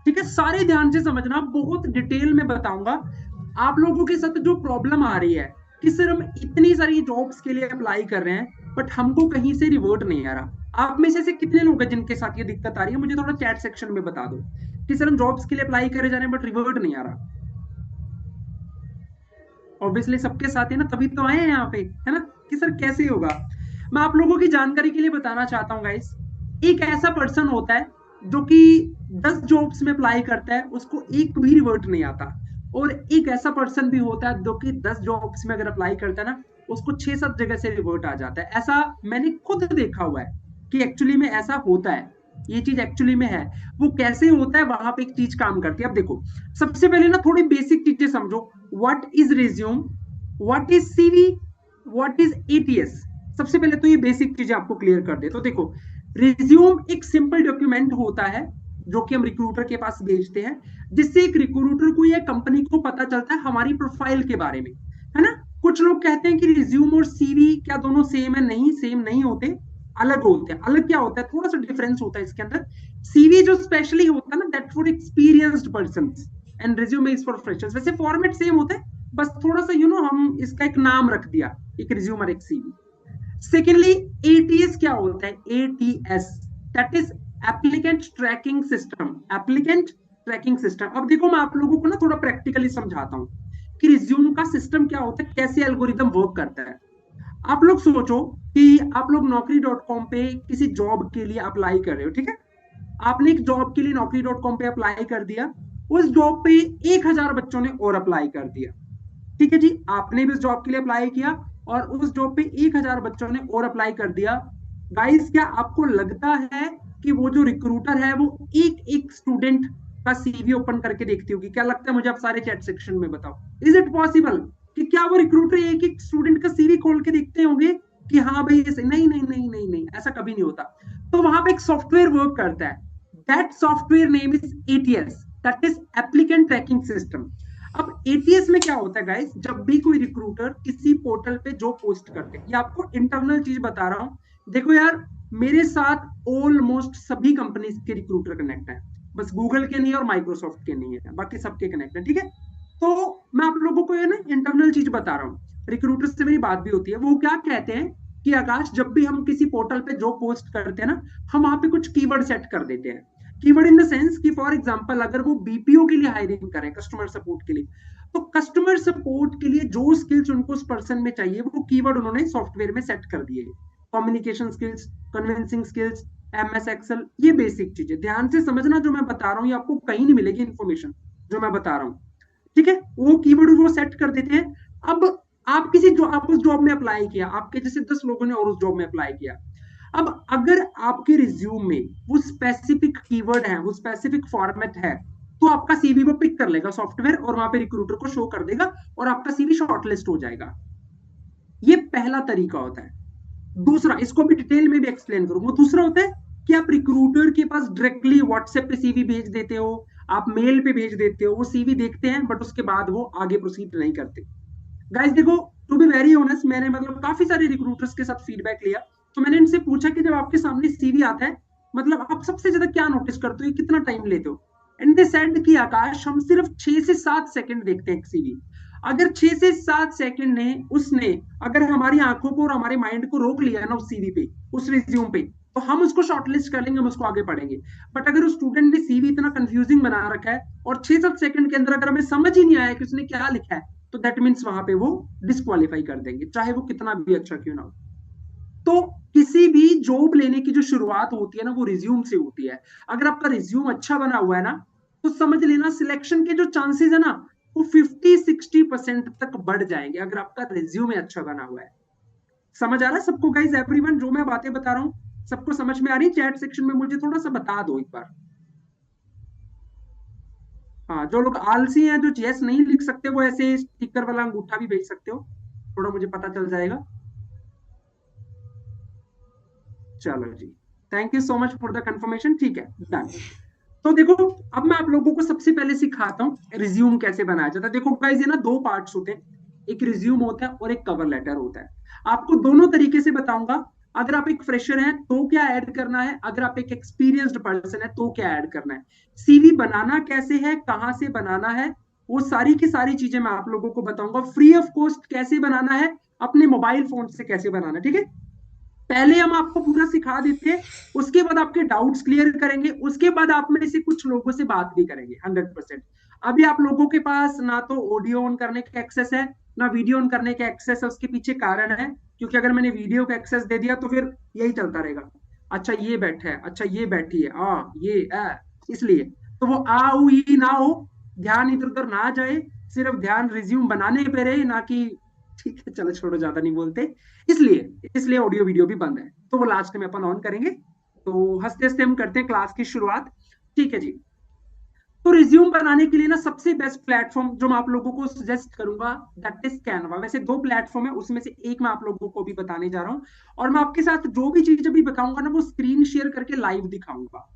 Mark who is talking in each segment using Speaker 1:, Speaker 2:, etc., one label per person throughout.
Speaker 1: ठीक है, सारे ध्यान से समझना, बहुत डिटेल में बताऊंगा। आप लोगों के साथ जो प्रॉब्लम आ रही है कि सर हम इतनी सारी जॉब्स के लिए अप्लाई कर रहे हैं बट हमको कहीं से रिवर्ट नहीं आ रहा। आप में से ऐसे कितने लोग हैं जिनके साथ ये दिक्कत आ रही है? मुझे थोड़ा चैट सेक्शन में बता दो कि सर हम जॉब्स के लिए अप्लाई करे जा रहे हैं बट रिवर्ट नहीं आ रहा। ऑब्वियसली सबके साथ है ना, तभी तो आए हैं यहाँ पे, है ना, कि सर कैसे होगा। मैं आप लोगों की जानकारी के लिए बताना चाहता हूँ गाइस, एक ऐसा पर्सन होता है जो कि 10 जॉब्स में अप्लाई करता है, उसको एक भी रिवर्ट नहीं आता। और एक ऐसा पर्सन भी होता है जो कि 10 जॉब्स में अगर अप्लाई करता है ना, उसको 6-7 जगह से रिवर्ट आ जाता है। ऐसा मैंने खुद देखा हुआ है कि एक्चुअली में ऐसा होता है, ये चीज एक्चुअली में है। वो कैसे होता है, वहां पे एक चीज काम करती है। अब देखो, सबसे पहले ना थोड़ी बेसिक चीजें समझो। What is resume, what is CV, what is ATS. सबसे पहले तो ये बेसिक चीजें आपको क्लियर कर दे। तो देखो, रिज्यूम एक सिंपल डॉक्यूमेंट होता है जो कि हम रिक्रूटर के पास भेजते हैं, जिससे एक रिक्रूटर को या कंपनी को पता चलता है हमारी प्रोफाइल के बारे में, है ना। कुछ लोग कहते हैं कि रिज्यूम और सीवी क्या दोनों सेम है? नहीं, सेम नहीं होते, अलग होते हैं। अलग क्या होता है, थोड़ा सा डिफरेंस होता है इसके अंदर। सीवी जो स्पेशली होता है ना, that for experienced person, and resume is for freshers. वैसे फॉर्मेट सेम होता है, बस थोड़ा सा हम इसका एक नाम रख दिया, एक रिज्यूम और एक सीवी। सेकेंडली, एटीएस क्या होता है? ATS, that is applicant tracking system. Applicant tracking system. अब देखो, मैं आप लोगों को ना थोड़ा प्रैक्टिकली समझाता हूँ कि रिज्यूम का सिस्टम क्या होता है, कैसे एल्गोरिदम वर्क करता है। आप लोग सोचो कि आप लोग Naukri.com पे किसी जॉब के लिए अप्लाई कर रहे हो, ठीक है। आपने एक जॉब के लिए Naukri.com पे अप्लाई कर दिया, उस जॉब पे 1,000 बच्चों ने और अप्लाई कर दिया, ठीक है जी। आपने भी उस जॉब के लिए अप्लाई किया और उस जॉब पे 1,000 बच्चों ने और अप्लाई कर दिया। गाइस, क्या आपको लगता है कि वो जो रिक्रूटर है वो एक एक स्टूडेंट का सीवी ओपन करके देखती होगी? क्या लगता है मुझे? आप सारे चैट सेक्शन में बताओ, इज इट पॉसिबल कि क्या वो रिक्रूटर एक एक स्टूडेंट का सीवी खोल के देखते होंगे कि हाँ भाई ऐसे? नहीं नहीं नहीं नहीं नहीं, ऐसा कभी नहीं होता। तो वहां पे एक सॉफ्टवेयर वर्क करता है, that software name is ATS, that is applicant tracking system. अब एटीएस में क्या होता है गाइस, जब भी कोई रिक्रूटर किसी पोर्टल पे जॉब पोस्ट करते हैं, ये आपको इंटरनल चीज बता रहा हूं। देखो यार, मेरे साथ ऑलमोस्ट सभी कंपनीज के रिक्रूटर कनेक्ट है, बस गूगल के नहीं और माइक्रोसॉफ्ट के नहीं है, बाकी सबके कनेक्ट है, ठीक है। तो मैं आप लोगों को ये ना इंटरनल चीज बता रहा हूँ, रिक्रूटर से मेरी बात भी होती है। वो क्या कहते हैं कि आकाश, जब भी हम किसी पोर्टल पे जॉब पोस्ट करते हैं ना, हम वहां पे कुछ कीवर्ड सेट कर देते हैं। कीवर्ड इन द सेंस कि फॉर एग्जांपल अगर वो बीपीओ के लिए हायरिंग करें, कस्टमर सपोर्ट के लिए, तो कस्टमर सपोर्ट के लिए जो स्किल्स उनको उस पर्सन में चाहिए वो कीवर्ड उन्होंने सॉफ्टवेयर में सेट कर दिए। Communication skills, convincing skills, MS Excel, ये बेसिक चीजें ध्यान से समझना जो मैं बता रहा हूँ, ये आपको कहीं नहीं मिलेगी इन्फॉर्मेशन जो मैं बता रहा हूँ, ठीक है। वो कीवर्ड वो सेट कर देते हैं। अब आप उस जॉब में अप्लाई किया, आपके जैसे 10 लोगों ने और उस जॉब में अप्लाई किया। अब अगर आपके रिज्यूम में वो स्पेसिफिक कीवर्ड है, वो स्पेसिफिक फॉर्मेट है, तो आपका सीवी वो पिक कर लेगा सॉफ्टवेयर और वहां पे रिक्रूटर को शो कर देगा और आपका सीवी शॉर्टलिस्ट हो जाएगा। ये पहला तरीका होता है। दूसरा, इसको भी डिटेल में भी एक्सप्लेन करूंगा। दूसरा होता है कि आप रिक्रूटर के पास डायरेक्टली व्हाट्सएप पे सीवी भेज देते हो, आप मेल पे भेज देते हो, वो सीवी देखते हैं बट उसके बाद वो आगे प्रोसीड नहीं करते। गाइस देखो, टू बी वेरी ऑनेस्ट, मैंने मतलब काफी सारे रिक्रूटर्स के साथ फीडबैक लिया, तो मैंने इनसे पूछा कि जब आपके सामने सीवी आता है, मतलब आप सबसे ज्यादा क्या नोटिस करते हो, ये कितना टाइम लेते हो? एंड दे सेड कि आकाश, हम सिर्फ 6 से 7 सेकंड देखते हैं सीवी। अगर 6 से 7 सेकंड ने उसने अगर हमारी आंखों को और हमारे माइंड को रोक लिया ना उस सीवी पे, उस रिज्यूम पे, तो हम उसको शॉर्टलिस्ट कर लेंगे, हम उसको आगे पढ़ेंगे। बट अगर उस स्टूडेंट ने सीवी इतना कंफ्यूजिंग बना रखा है और 6-7 सेकंड के अंदर अगर हमें समझ ही नहीं आया कि उसने क्या लिखा है, तो दैट मीन्स वहां पे वो डिस्क्वालीफाई कर देंगे, चाहे वो कितना भी अच्छा क्यों ना हो। तो किसी भी जॉब लेने की जो शुरुआत होती है ना, वो रिज्यूम से होती है। अगर आपका रिज्यूम अच्छा बना हुआ है ना, तो समझ लेना सिलेक्शन के जो चांसेस है ना, वो 50-60% तक बढ़ जाएंगे, अगर आपका रिज्यूम अच्छा बना हुआ है। समझ आ रहा है सबको गाइज? एवरीवन, जो मैं बातें बता रहा हूँ सबको समझ में आ रही है? चैट सेक्शन में मुझे थोड़ा सा बता दो एक बार। हाँ, जो लोग आलसी हैं, जो यस नहीं लिख सकते, वो ऐसे स्टिकर वाला अंगूठा भी भेज सकते हो, थोड़ा मुझे पता चल जाएगा। चलो जी, thank you so much for the confirmation, ठीक है, डन। तो देखो, अब मैं आप लोगों को सबसे पहले सिखाता हूँ रिज्यूम कैसे बनाया जाता है। देखो गाइस, ये ना दो पार्ट्स होते हैं, एक रिज्यूम होता है और एक कवर लेटर होता है। आपको दोनों तरीके से बताऊंगा। अगर आप एक फ्रेशर हैं तो क्या ऐड करना है, अगर आप एक एक्सपीरियंस्ड पर्सन है तो क्या ऐड करना है, सीवी बनाना कैसे है, कहां से बनाना है, वो सारी की सारी चीजें मैं आप लोगों को बताऊंगा। फ्री ऑफ कॉस्ट कैसे बनाना है, अपने मोबाइल फोन से कैसे बनाना है, ठीक है। पहले हम आपको पूरा सिखा देते हैं, उसके बाद आपके डाउट्स क्लियर करेंगे, उसके बाद आप में से कुछ लोगों से बात भी करेंगे 100%। अभी आप लोगों के पास ना तो ऑडियो ऑन करने का एक्सेस है, ना वीडियो ऑन करने का एक्सेस है। उसके पीछे कारण है, क्योंकि अगर मैंने वीडियो का एक्सेस दे दिया तो फिर यही चलता रहेगा, अच्छा ये बैठा है, अच्छा ये बैठी है, ये इसलिए तो वो आ उ ई ना हो, ध्यान इधर उधर ना जाए, सिर्फ ध्यान रिज्यूम बनाने पे रहे, ना कि ठीक है चलो छोड़ो ज्यादा नहीं बोलते। इसलिए इसलिए ऑडियो वीडियो भी बंद है, तो वो लास्ट में अपन ऑन करेंगे। तो हंसते हंसते हम करते हैं क्लास की शुरुआत, ठीक है जी। तो रिज्यूम बनाने के लिए ना सबसे बेस्ट प्लेटफॉर्म जो मैं आप लोगों को सजेस्ट करूंगा दैट इज कैनवा। वैसे दो प्लेटफॉर्म है, उसमें से एक मैं आप लोगों को भी बताने जा रहा हूँ, और मैं आपके साथ जो भी चीज अभी बताऊंगा ना वो स्क्रीन शेयर करके लाइव दिखाऊंगा,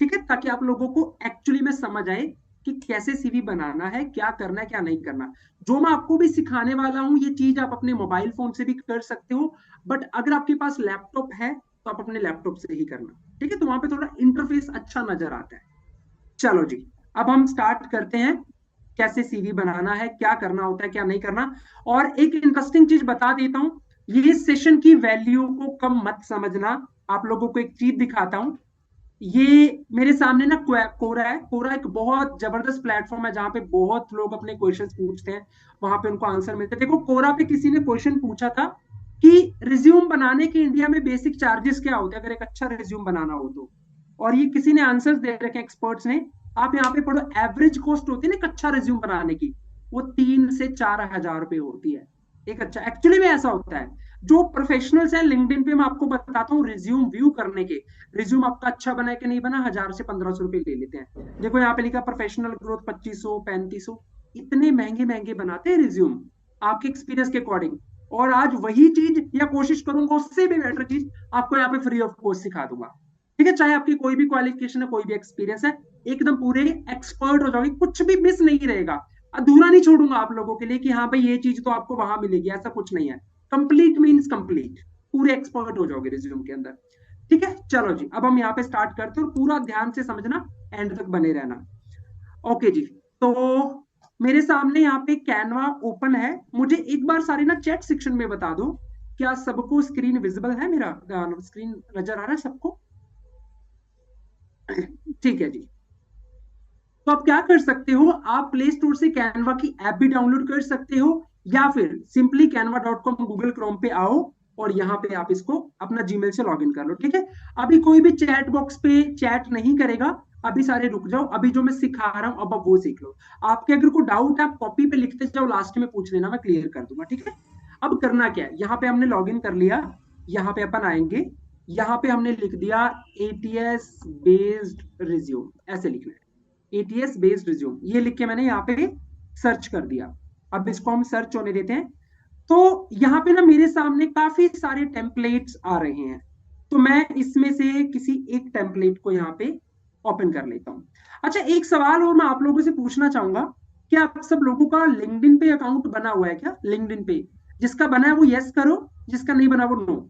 Speaker 1: ठीक है, ताकि आप लोगों को एक्चुअली में समझ आए कि कैसे सीवी बनाना है, क्या करना है क्या नहीं करना। जो मैं आपको भी सिखाने वाला हूँ ये चीज आप अपने मोबाइल फोन से भी कर सकते हो, बट अगर आपके पास लैपटॉप है तो आप अपने लैपटॉप से ही करना, ठीक है। तो वहां पे थोड़ा इंटरफेस अच्छा नजर आता है। चलो जी, अब हम स्टार्ट करते हैं, कैसे सीवी बनाना है, क्या करना होता है क्या नहीं करना। और एक इंटरेस्टिंग चीज बता देता हूँ, ये सेशन की वैल्यू को कम मत समझना। आप लोगों को एक चीज दिखाता हूँ, ये मेरे सामने ना कोरा है। कोरा एक बहुत जबरदस्त प्लेटफॉर्म है जहां पे बहुत लोग अपने क्वेश्चंस पूछते हैं, वहां पे उनको आंसर मिलते हैं। देखो कोरा पे किसी ने क्वेश्चन पूछा था कि रिज्यूम बनाने के इंडिया में बेसिक चार्जेस क्या होते हैं अगर एक अच्छा रिज्यूम बनाना हो तो, और ये किसी ने आंसर्स दे रखे एक्सपर्ट्स ने। आप यहाँ पे पढ़ो, एवरेज कॉस्ट होती है ना एक अच्छा रिज्यूम बनाने की, वो 3 से 4 हजार रुपए होती है एक अच्छा। एक्चुअली में ऐसा होता है, जो प्रोफेशनल्स हैं लिंक्डइन पे मैं आपको बताता हूँ रिज्यूम व्यू करने के, रिज्यूम आपका अच्छा बना है कि नहीं बना, 1000 से 1500 रुपए ले लेते हैं। देखो यहाँ पे लिखा प्रोफेशनल ग्रोथ 2500 3500, इतने महंगे महंगे बनाते हैं रिज्यूम आपके एक्सपीरियंस के अकॉर्डिंग। और आज वही चीज या कोशिश करूंगा उससे भी बेटर चीज आपको यहाँ पे फ्री ऑफ कॉस्ट सिखा दूंगा, ठीक है। चाहे आपकी कोई भी क्वालिफिकेशन है, कोई भी एक्सपीरियंस है, एकदम पूरे एक्सपर्ट हो जाओगे, कुछ भी मिस नहीं रहेगा। अधूरा नहीं छोड़ूंगा आप लोगों के लिए कि हाँ भाई ये चीज तो आपको वहां मिलेगी, ऐसा कुछ नहीं है। कंप्लीट मीन्स कंप्लीट, पूरे एक्सपर्ट हो जाओगे रिज्यूम के अंदर, ठीक है। चलो जी, अब हम यहाँ पे स्टार्ट करते हैं और पूरा ध्यान से समझना, एंड तक बने रहना। ओके जी, तो मेरे सामने यहाँ पे कैनवा ओपन है। मुझे एक बार सारे ना चैट सेक्शन में बता दो, क्या सबको स्क्रीन विजिबल है, मेरा स्क्रीन नजर आ रहा है सबको, ठीक है जी। तो आप क्या कर सकते हो, आप प्ले स्टोर से कैनवा की ऐप भी डाउनलोड कर सकते हो, या फिर सिंपली canva.com गूगल क्रोम पे आओ और यहाँ पे आप इसको अपना जीमेल से लॉगिन कर लो, ठीक है। अभी कोई भी चैट बॉक्स पे चैट नहीं करेगा, अभी सारे रुक जाओ, अभी जो मैं सिखा रहा हूँ अब आप वो सीख लो। आपके अगर कोई डाउट है आप कॉपी पे लिखते जाओ, लास्ट में पूछ लेना, मैं क्लियर कर दूंगा, ठीक है। अब करना क्या है, यहाँ पे हमने लॉगिन कर लिया, यहाँ पे अपन आएंगे, यहाँ पे हमने लिख दिया एटीएस बेस्ड रिज्यूम, ऐसे लिखना है, एटीएस बेस्ड रिज्यूम, ये लिख के मैंने यहाँ पे सर्च कर दिया। अब इसको हम सर्च होने देते हैं। तो यहाँ पे ना मेरे सामने काफी सारे टेम्पलेट्स आ रहे हैं, तो मैं इसमें से किसी एक टेम्पलेट को यहाँ पे ओपन कर लेता हूँ। अच्छा एक सवाल और मैं आप लोगों से पूछना चाहूंगा, क्या आप सब लोगों का लिंक्डइन पे अकाउंट बना हुआ है क्या? लिंक्डइन पे जिसका बना है वो यस करो, जिसका नहीं बना वो नो।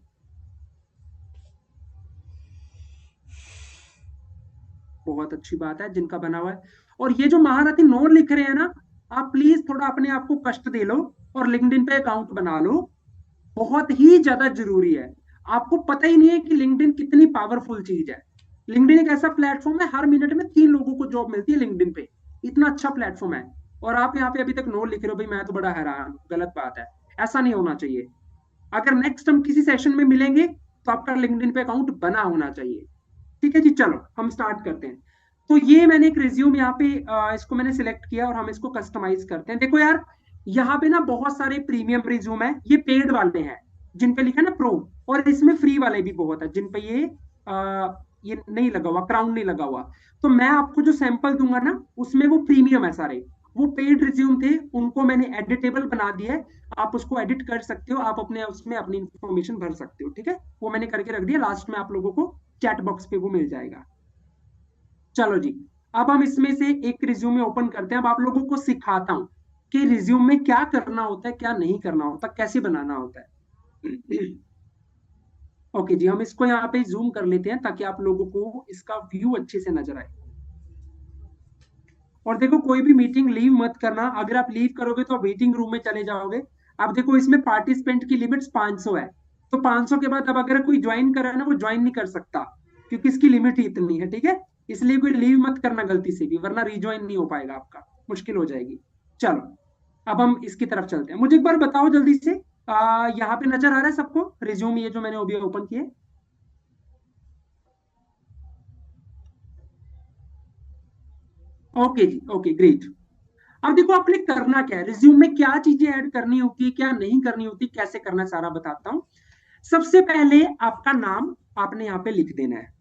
Speaker 1: बहुत अच्छी बात है जिनका बना हुआ है। और ये जो महारथी नो लिख रहे हैं ना, आप प्लीज थोड़ा अपने आप को कष्ट दे लो और लिंक्डइन पे अकाउंट बना लो, बहुत ही ज्यादा जरूरी है। आपको पता ही नहीं है कि लिंक्डइन कितनी पावरफुल चीज है। लिंक्डइन एक ऐसा प्लेटफॉर्म है, हर मिनट में 3 लोगों को जॉब मिलती है लिंक्डइन पे, इतना अच्छा प्लेटफॉर्म है। और आप यहाँ पे अभी तक नो लिख रहे हो, भाई मैं तो बड़ा हैरान हूं, गलत बात है, ऐसा नहीं होना चाहिए। अगर नेक्स्ट हम किसी सेशन में मिलेंगे तो आपका लिंक्डइन पे अकाउंट बना होना चाहिए, ठीक है जी। चलो हम स्टार्ट करते हैं। तो ये मैंने एक रिज्यूम यहाँ पे इसको मैंने सिलेक्ट किया और हम इसको कस्टमाइज करते हैं। देखो यार, यहाँ पे ना बहुत सारे प्रीमियम रिज्यूम है, ये पेड वाले हैं जिन पे लिखा है ना प्रो, और इसमें फ्री वाले भी बहुत है जिन पे ये नहीं लगा हुआ, क्राउन नहीं लगा हुआ। तो मैं आपको जो सैंपल दूंगा ना उसमें वो प्रीमियम है सारे, वो पेड रिज्यूम थे, उनको मैंने एडिटेबल बना दिया है। आप उसको एडिट कर सकते हो, आप अपने उसमें अपनी इंफॉर्मेशन भर सकते हो, ठीक है। वो मैंने करके रख दिया, लास्ट में आप लोगों को चैट बॉक्स पे वो मिल जाएगा। चलो जी, अब हम इसमें से एक रिज्यूमे ओपन करते हैं। अब आप लोगों को सिखाता हूं कि रिज्यूम में क्या करना होता है क्या नहीं करना होता, कैसे बनाना होता है। ओके जी, हम इसको यहाँ पे जूम कर लेते हैं ताकि आप लोगों को इसका व्यू अच्छे से नजर आए। और देखो, कोई भी मीटिंग लीव मत करना। अगर आप लीव करोगे तो मीटिंग रूम में चले जाओगे। अब देखो, इसमें पार्टिसिपेंट की लिमिट्स 500 है। तो 500 के बाद अब अगर कोई ज्वाइन कर रहा है ना, वो ज्वाइन नहीं कर सकता, क्योंकि इसकी लिमिट ही इतनी है। ठीक है, इसलिए कोई लीव मत करना गलती से भी, वरना रिज्वाइन नहीं हो पाएगा आपका, मुश्किल हो जाएगी। चलो, अब हम इसकी तरफ चलते हैं। मुझे एक बार बताओ जल्दी से, यहाँ पे नजर आ रहा है सबको रिज्यूम, ये जो मैंने अभी ओपन किए? ओके जी, ओके ग्रेट। अब देखो, आपने करना क्या है, रिज्यूम में क्या चीजें ऐड करनी होती है, क्या नहीं करनी होती, कैसे करना है, सारा बताता हूँ। सबसे पहले आपका नाम आपने यहाँ पे लिख देना है।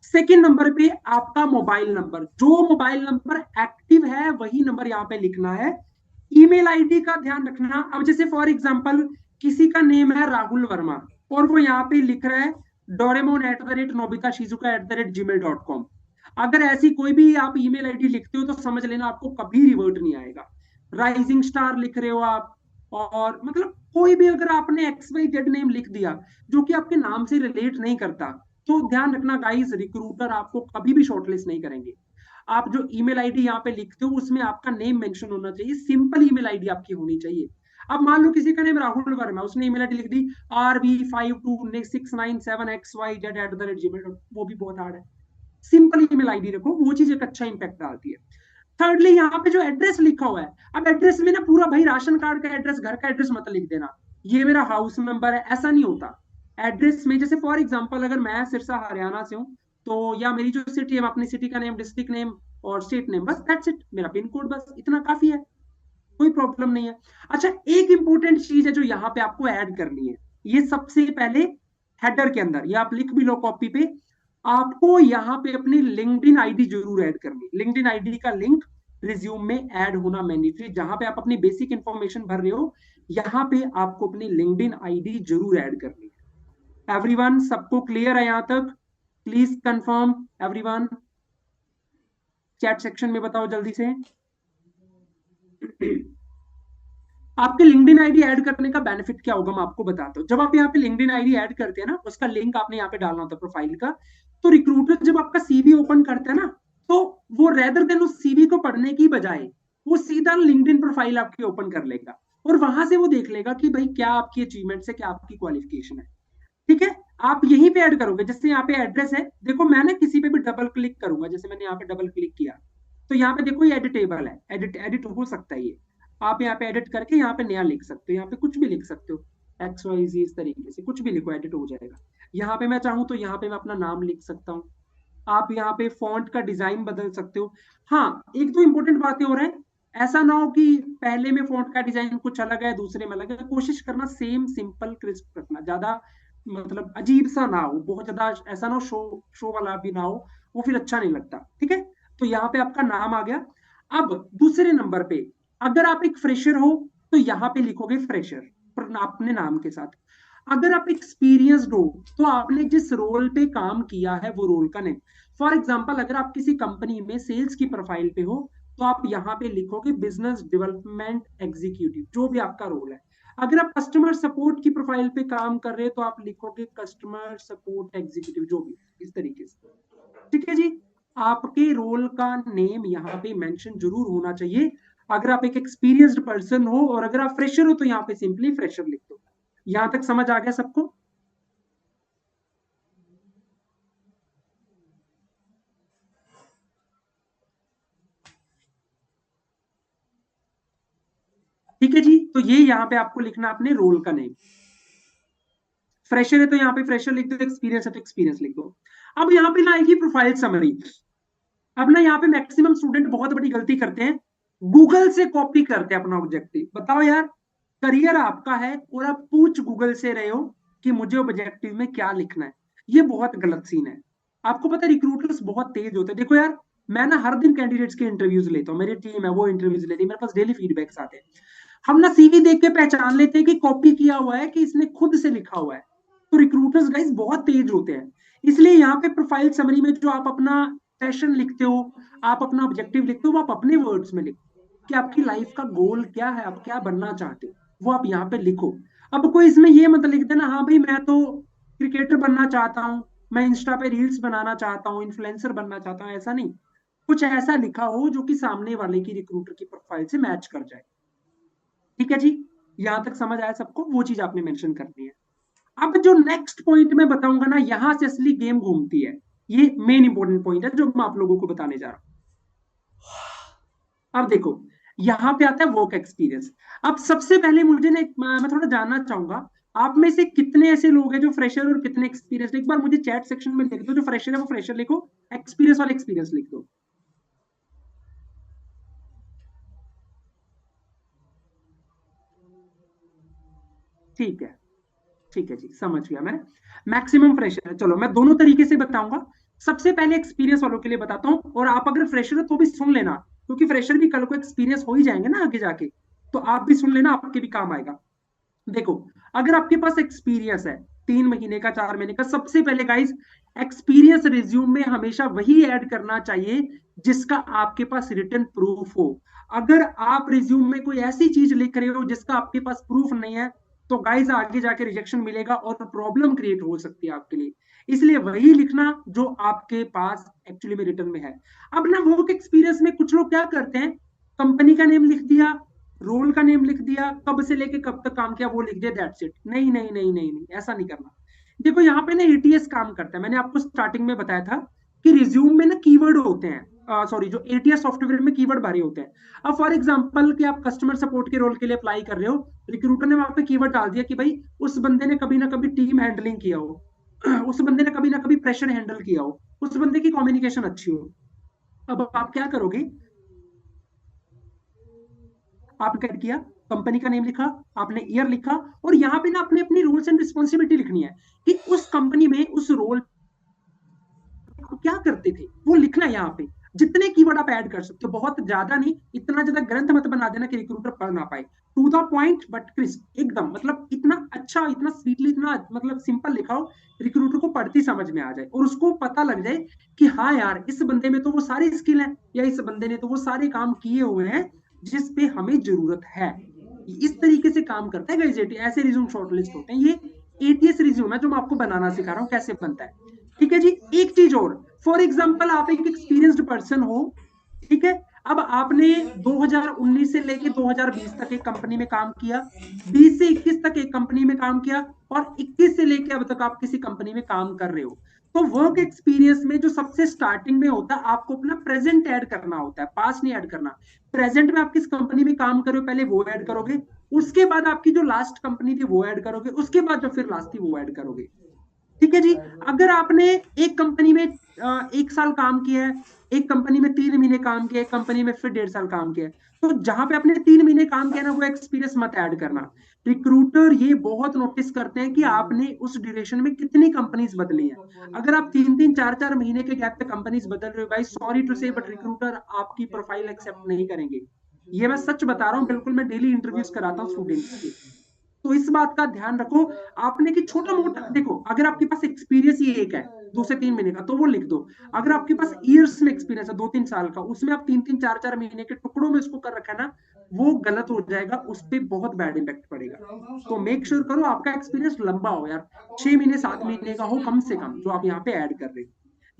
Speaker 1: सेकंड नंबर पे आपका मोबाइल नंबर, जो मोबाइल नंबर एक्टिव है वही नंबर यहाँ पे लिखना है। ईमेल आईडी का ध्यान रखना। अब जैसे फॉर एग्जांपल, किसी का नेम है राहुल वर्मा, और वो यहाँ पे लिख रहा है doraemon@nobita shizuka@gmail.com। अगर ऐसी कोई भी आप ईमेल आईडी लिखते हो तो समझ लेना आपको कभी रिवर्ट नहीं आएगा। राइजिंग स्टार लिख रहे हो आप, और मतलब कोई भी अगर आपने XYZ नेम लिख दिया जो कि आपके नाम से रिलेट नहीं करता, तो ध्यान रखना गाइस, रिक्रूटर आपको कभी भी शॉर्टलिस्ट नहीं करेंगे। आप जो ईमेल आईडी यहाँ पे लिखते हो उसमें आपका नेम मेंशन होना चाहिए, सिंपल ईमेल आईडी आपकी होनी चाहिए। अब मान लो किसी का नेम राहुल वर्मा, उसने ईमेल आईडी लिख दी RB526978XYZ@gmail, वो भी बहुत हार्ड है। सिंपल ईमेल आईडी रखो, वो चीज एक अच्छा इंपैक्ट डालती है। थर्डली, यहाँ पे जो एड्रेस लिखा हुआ है, अब एड्रेस में ना पूरा भाई राशन कार्ड का एड्रेस, घर का एड्रेस मत लिख देना, ये मेरा हाउस नंबर है, ऐसा नहीं होता। एड्रेस में जैसे फॉर एग्जांपल, अगर मैं सिरसा हरियाणा से हूँ, तो या मेरी जो सिटी है, अपनी सिटी का नेम, डिस्ट्रिक्ट नेम और स्टेट नेम, बस दैट्स इट, मेरा पिन कोड, बस इतना काफी है, कोई प्रॉब्लम नहीं है। अच्छा, एक इंपॉर्टेंट चीज है जो यहाँ पे आपको ऐड करनी है, ये सबसे पहले हेडर के अंदर, ये आप लिख भी लो कॉपी पे, आपको यहाँ पे अपनी लिंक्डइन आईडी जरूर ऐड करनी। लिंक्डइन आईडी का लिंक रिज्यूम में ऐड होना मैंडेटरी, जहां पे आप अपनी बेसिक इंफॉर्मेशन भर रहे हो, यहाँ पे आपको अपनी लिंक्डइन आईडी जरूर ऐड करनी है। एवरीवन, सबको क्लियर है यहाँ तक? Please confirm everyone, chat section में बताओ जल्दी से। आपके लिंक्डइन आईडी ऐड करने का बेनिफिट क्या होगा मैं आपको बताता हूँ। जब आप यहाँ पे लिंक्डइन आईडी ऐड करते हैं ना, उसका लिंक आपने यहाँ पे डालना होता है प्रोफाइल का। तो रिक्रूटर जब आपका सीवी ओपन करता है ना, तो वो रेदर देन उस सीवी को पढ़ने की बजाय वो सीधा लिंक्डइन प्रोफाइल आपकी ओपन कर लेगा, और वहां से वो देख लेगा कि भाई क्या आपकी अचीवमेंट्स है, क्या आपकी क्वालिफिकेशन है। ठीक है, आप यहीं पे ऐड करोगे। जैसे यहाँ पे एड्रेस है, देखो मैं ना किसी पे भी डबल क्लिक करूंगा, जैसे मैंने यहाँ पे डबल क्लिक किया, तो यहाँ पे देखो ये एडिटेबल है, एडिट एडिट हो सकता है ये। आप यहाँ पे एडिट करके यहाँ पे नया लिख सकते हो, यहाँ पे कुछ भी लिख सकते हो, XYZ, इस तरीके से कुछ भी लिखो, एडिट हो जाएगा। यहाँ पे मैं चाहूँ तो यहाँ पे मैं अपना नाम लिख सकता हूँ। आप यहाँ पे फॉन्ट का डिजाइन बदल सकते हो। हाँ, एक दो इंपॉर्टेंट बातें हो रहा है, ऐसा ना हो कि पहले में फॉन्ट का डिजाइन कुछ अलग है, दूसरे में अलग है। कोशिश करना सेम सिंपल क्रिस्प रखना, ज्यादा मतलब अजीब सा ना हो, बहुत ज्यादा ऐसा ना हो, शो शो वाला भी ना हो, वो फिर अच्छा नहीं लगता। ठीक है, तो यहाँ पे आपका नाम आ गया। अब दूसरे नंबर पे, अगर आप एक फ्रेशर हो तो यहाँ पे लिखोगे फ्रेशर अपने नाम के साथ। अगर आप एक्सपीरियंस्ड हो तो आपने जिस रोल पे काम किया है वो रोल का नेम। फॉर एग्जाम्पल, अगर आप किसी कंपनी में सेल्स की प्रोफाइल पे हो, तो आप यहाँ पे लिखोगे बिजनेस डेवलपमेंट एग्जीक्यूटिव, जो भी आपका रोल है। अगर आप कस्टमर सपोर्ट की प्रोफाइल पे काम कर रहे हो, तो आप लिखोगे कस्टमर सपोर्ट एग्जीक्यूटिव, जो भी, इस तरीके से। ठीक है जी, आपके रोल का नेम यहाँ पे मेंशन जरूर होना चाहिए। अगर आप एक एक्सपीरियंस्ड पर्सन हो, और अगर आप फ्रेशर हो तो यहाँ पे सिंपली फ्रेशर लिख दो। यहां तक समझ आ गया सबको? ठीक है जी, तो ये यहाँ पे आपको लिखना अपने रोल का नेम। फ्रेशर है तो यहाँ पे फ्रेशर लिख दो, एक्सपीरियंस है तो एक्सपीरियंस लिख दो। अब यहाँ पे ना आएगी प्रोफाइल समरी। अब ना यहाँ पे मैक्सिमम स्टूडेंट बहुत बड़ी गलती करते हैं, गूगल से कॉपी करते हैं अपना ऑब्जेक्टिव। बताओ यार, करियर आपका है और आप पूछ गूगल से रहे हो कि मुझे ऑब्जेक्टिव में क्या लिखना है। ये बहुत गलत सीन है। आपको पता है रिक्रूटर्स बहुत तेज होते हैं। देखो यार, मैं ना हर दिन कैंडिडेट्स के इंटरव्यूज लेता हूँ, मेरी टीम है वो इंटरव्यूज लेती है, मेरे पास डेली फीडबैक्स आते हैं। हम ना सीवी देख के पहचान लेते हैं कि कॉपी किया हुआ है कि इसने खुद से लिखा हुआ है। तो रिक्रूटर्स गाइस बहुत तेज होते हैं। इसलिए यहाँ पे प्रोफाइल समरी में जो आप अपना पैशन लिखते हो, आप अपना ऑब्जेक्टिव लिखते हो, वो आप अपने वर्ड्स में लिखो कि आपकी लाइफ का गोल क्या है, आप क्या बनना चाहते हो, वो आप यहाँ पे लिखो। अब कोई इसमें ये मत लिख देना हाँ भाई मैं तो क्रिकेटर बनना चाहता हूँ, मैं इंस्टा पे रील्स बनाना चाहता हूँ, इन्फ्लुएंसर बनना चाहता हूँ, ऐसा नहीं। कुछ ऐसा लिखा हो जो कि सामने वाले की रिक्रूटर की प्रोफाइल से मैच कर जाए। ठीक है जी, यहां तक समझ आया सबको? वो चीज आपने मेंशन करनी है। अब जो नेक्स्ट पॉइंट मैं बताऊंगा ना, यहां से असली गेम घूमती है। ये मेन इंपॉर्टेंट पॉइंट है जो मैं आप लोगों को बताने जा रहा हूं। अब देखो, यहां पे आता है वर्क एक्सपीरियंस। अब सबसे पहले मुझे ना मैं थोड़ा जानना चाहूंगा, आप में से कितने ऐसे लोग हैं जो फ्रेशर और कितने एक्सपीरियंस? एक बार मुझे चैट सेक्शन में लिख दो, जो फ्रेशर है वो फ्रेशर लिखो, एक्सपीरियंस वाले एक्सपीरियंस लिख दो। ठीक है, ठीक है जी, समझ गया मैं। मैक्सिमम फ्रेशर है, चलो मैं दोनों तरीके से बताऊंगा। सबसे पहले एक्सपीरियंस वालों के लिए बताता हूँ, और आप अगर फ्रेशर हो तो भी सुन लेना, क्योंकि फ्रेशर भी कल को एक्सपीरियंस हो ही जाएंगे ना आगे जाके। तो आप भी सुन लेना, आपके भी काम आएगा। देखो, अगर आपके पास एक्सपीरियंस है 3 महीने का, 4 महीने का, सबसे पहले गाइस, एक्सपीरियंस रिज्यूम में हमेशा वही ऐड करना चाहिए जिसका आपके पास रिटर्न प्रूफ हो। अगर आप रिज्यूम में कोई ऐसी चीज लिख रहे हो जिसका आपके पास प्रूफ नहीं है, तो गाइस आगे जाके रिजेक्शन मिलेगा और प्रॉब्लम क्रिएट हो सकती है आपके लिए। इसलिए वही लिखना जो आपके पास एक्चुअली में रिटर्न में है। अब ना वर्क एक्सपीरियंस में कुछ लोग क्या करते हैं, कंपनी का नेम लिख दिया, रोल का नेम लिख दिया, कब से लेके कब तक काम किया वो लिख दिया, दैट्स इट। नहीं नहीं नहीं नहीं नहीं, ऐसा नहीं करना। देखो यहाँ पे ना एटीएस काम करता है, मैंने आपको स्टार्टिंग में बताया था कि रिज्यूम में ना कीवर्ड होते हैं, सॉरी, जो एटीएस सॉफ्टवेयर में कीवर्ड भरे होते हैं। अब फॉर एग्जांपल कि आप कस्टमर सपोर्ट के रोल के लिए अप्लाई कर रहे हो, रिक्रूटर ने वहां पे कीवर्ड डाल दिया कि भाई उस बंदे ने कभी ना कभी टीम हैंडलिंग किया हो, उस बंदे ने कभी ना कभी प्रेशर हैंडल किया हो, उस बंदे की कम्युनिकेशन अच्छी हो। अब आप क्या करोगे, आपने क्या किया, कंपनी का नेम लिखा, आपने ईयर लिखा, और यहाँ पे ना अपने अपनी रूल्स एंड रिस्पॉन्सिबिलिटी लिखनी है कि उस कंपनी में उस रोल क्या करते थे वो लिखना है यहाँ पे। जितने कीवर्ड आप ऐड कर सकते हो, बहुत ज्यादा नहीं, इतना ज्यादा ग्रंथ मत बना देना कि रिक्रूटर पढ़ ना पाए। To the point but crisp एकदम, मतलब इतना अच्छा, इतना स्वीटली, इतना मतलब सिंपल लिखाओ, रिक्रूटर को पढ़ती समझ में आ जाए और उसको पता लग जाए कि हाँ यार, इस बंदे में तो वो सारी स्किल है, या इस बंदे ने तो वो सारे काम किए हुए हैं जिस पे हमें जरूरत है। इस तरीके से काम करता है गाइस, ऐसे रिज्यूम शॉर्टलिस्ट होते हैं। ये एटीएस रिज्यूम है जो मैं आपको बनाना सिखा रहा हूँ कैसे बनता है। ठीक है जी, एक चीज और, फॉर एग्जाम्पल आप एक एक्सपीरियंस्ड पर्सन हो, ठीक है, अब आपने 2019 से लेके 2020 तक एक कंपनी में काम किया, 20 से 21 तक एक कंपनी में काम किया, और 21 से लेके अब तक आप किसी कंपनी में काम कर रहे हो। तो वर्क एक्सपीरियंस में जो सबसे स्टार्टिंग में होता है, आपको अपना प्रेजेंट ऐड करना होता है, पास नहीं ऐड करना। प्रेजेंट में आप किस कंपनी में काम कर रहे हो पहले वो ऐड करोगे, उसके बाद आपकी जो लास्ट कंपनी थी वो ऐड करोगे, उसके बाद जो फिर लास्ट थी वो ऐड करोगे। ठीक है जी। अगर आपने एक कंपनी में 1 साल काम किया है, एक कंपनी में 3 महीने काम किया, एक कंपनी में फिर 1.5 साल काम किया है, तो जहां पे आपने 3 महीने काम किया ना, वो एक्सपीरियंस मत ऐड करना। रिक्रूटर ये बहुत नोटिस करते हैं कि आपने उस ड्यूरेशन में कितनी कंपनीज बदली हैं। अगर आप 3 3 4 4 महीने के गैप पे कंपनीज बदल रहे हो, भाई सॉरी टू से बट रिक्रूटर आपकी प्रोफाइल एक्सेप्ट नहीं करेंगे। ये मैं सच बता रहा हूँ, बिल्कुल, मैं डेली इंटरव्यूज कराता हूँ स्टूडेंट्स के। तो इस बात का ध्यान रखो। आपने कि छोटा मोटा देखो, अगर आपके पास एक्सपीरियंस ही एक है 2 से 3 महीने का, तो वो लिख दो। अगर आपके पास ईयर्स में एक्सपीरियंस है 2 3 साल का, उसमें आप 3 3 4 4 महीने के टुकड़ों में इसको कर रखा है ना, वो गलत हो जाएगा, उस पर बहुत बैड इम्पैक्ट पड़ेगा। तो मेक श्योर करो आपका एक्सपीरियंस लंबा हो यार, 6 महीने 7 महीने का हो कम से कम, जो आप यहाँ पे ऐड कर रहे हो।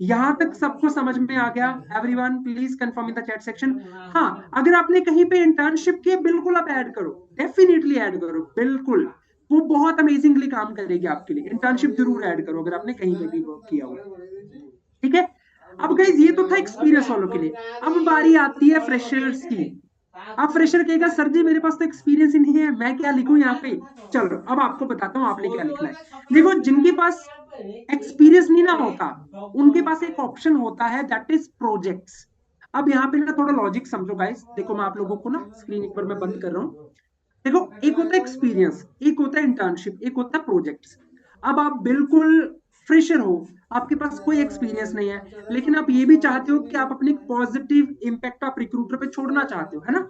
Speaker 1: यहां तक सबको समझ में आ गया? Everyone please confirm in the chat section. हाँ, अगर आपने कहीं पे इंटर्नशिप की, बिल्कुल आप ऐड करो, डेफिनेटली ऐड करो, बिल्कुल। वो बहुत अमेजिंगली काम करेगी आपके लिए, इंटर्नशिप जरूर ऐड करो अगर आपने कहीं पे भी वर्क किया हुआ। ठीक है। अब गाइस ये तो था एक्सपीरियंस वालों के लिए। अब बारी आती है फ्रेशर्स की। अब फ्रेशर कहेगा सर जी मेरे पास तो एक्सपीरियंस ही नहीं है, मैं क्या लिखूं यहाँ पे? चलो अब आपको बताता हूँ आपने क्या लिखना है। देखो, जिनके पास एक्सपीरियंस नहीं ना होता, उनके पास एक ऑप्शन होता है, दैट इज प्रोजेक्ट्स। अब यहाँ पे ना थोड़ा लॉजिक समझो गाइस, देखो मैं आप लोगों को ना स्क्रीन एक बार मैं बंद कर रहा हूँ। देखो, एक होता है एक्सपीरियंस, एक होता है इंटर्नशिप, एक होता है प्रोजेक्ट्स। अब आप बिल्कुल फ्रेशर हो, आपके पास कोई एक्सपीरियंस नहीं है, लेकिन आप ये भी चाहते हो कि आप अपनी पॉजिटिव इंपैक्ट आप रिक्रूटर पे छोड़ना चाहते हो, है ना?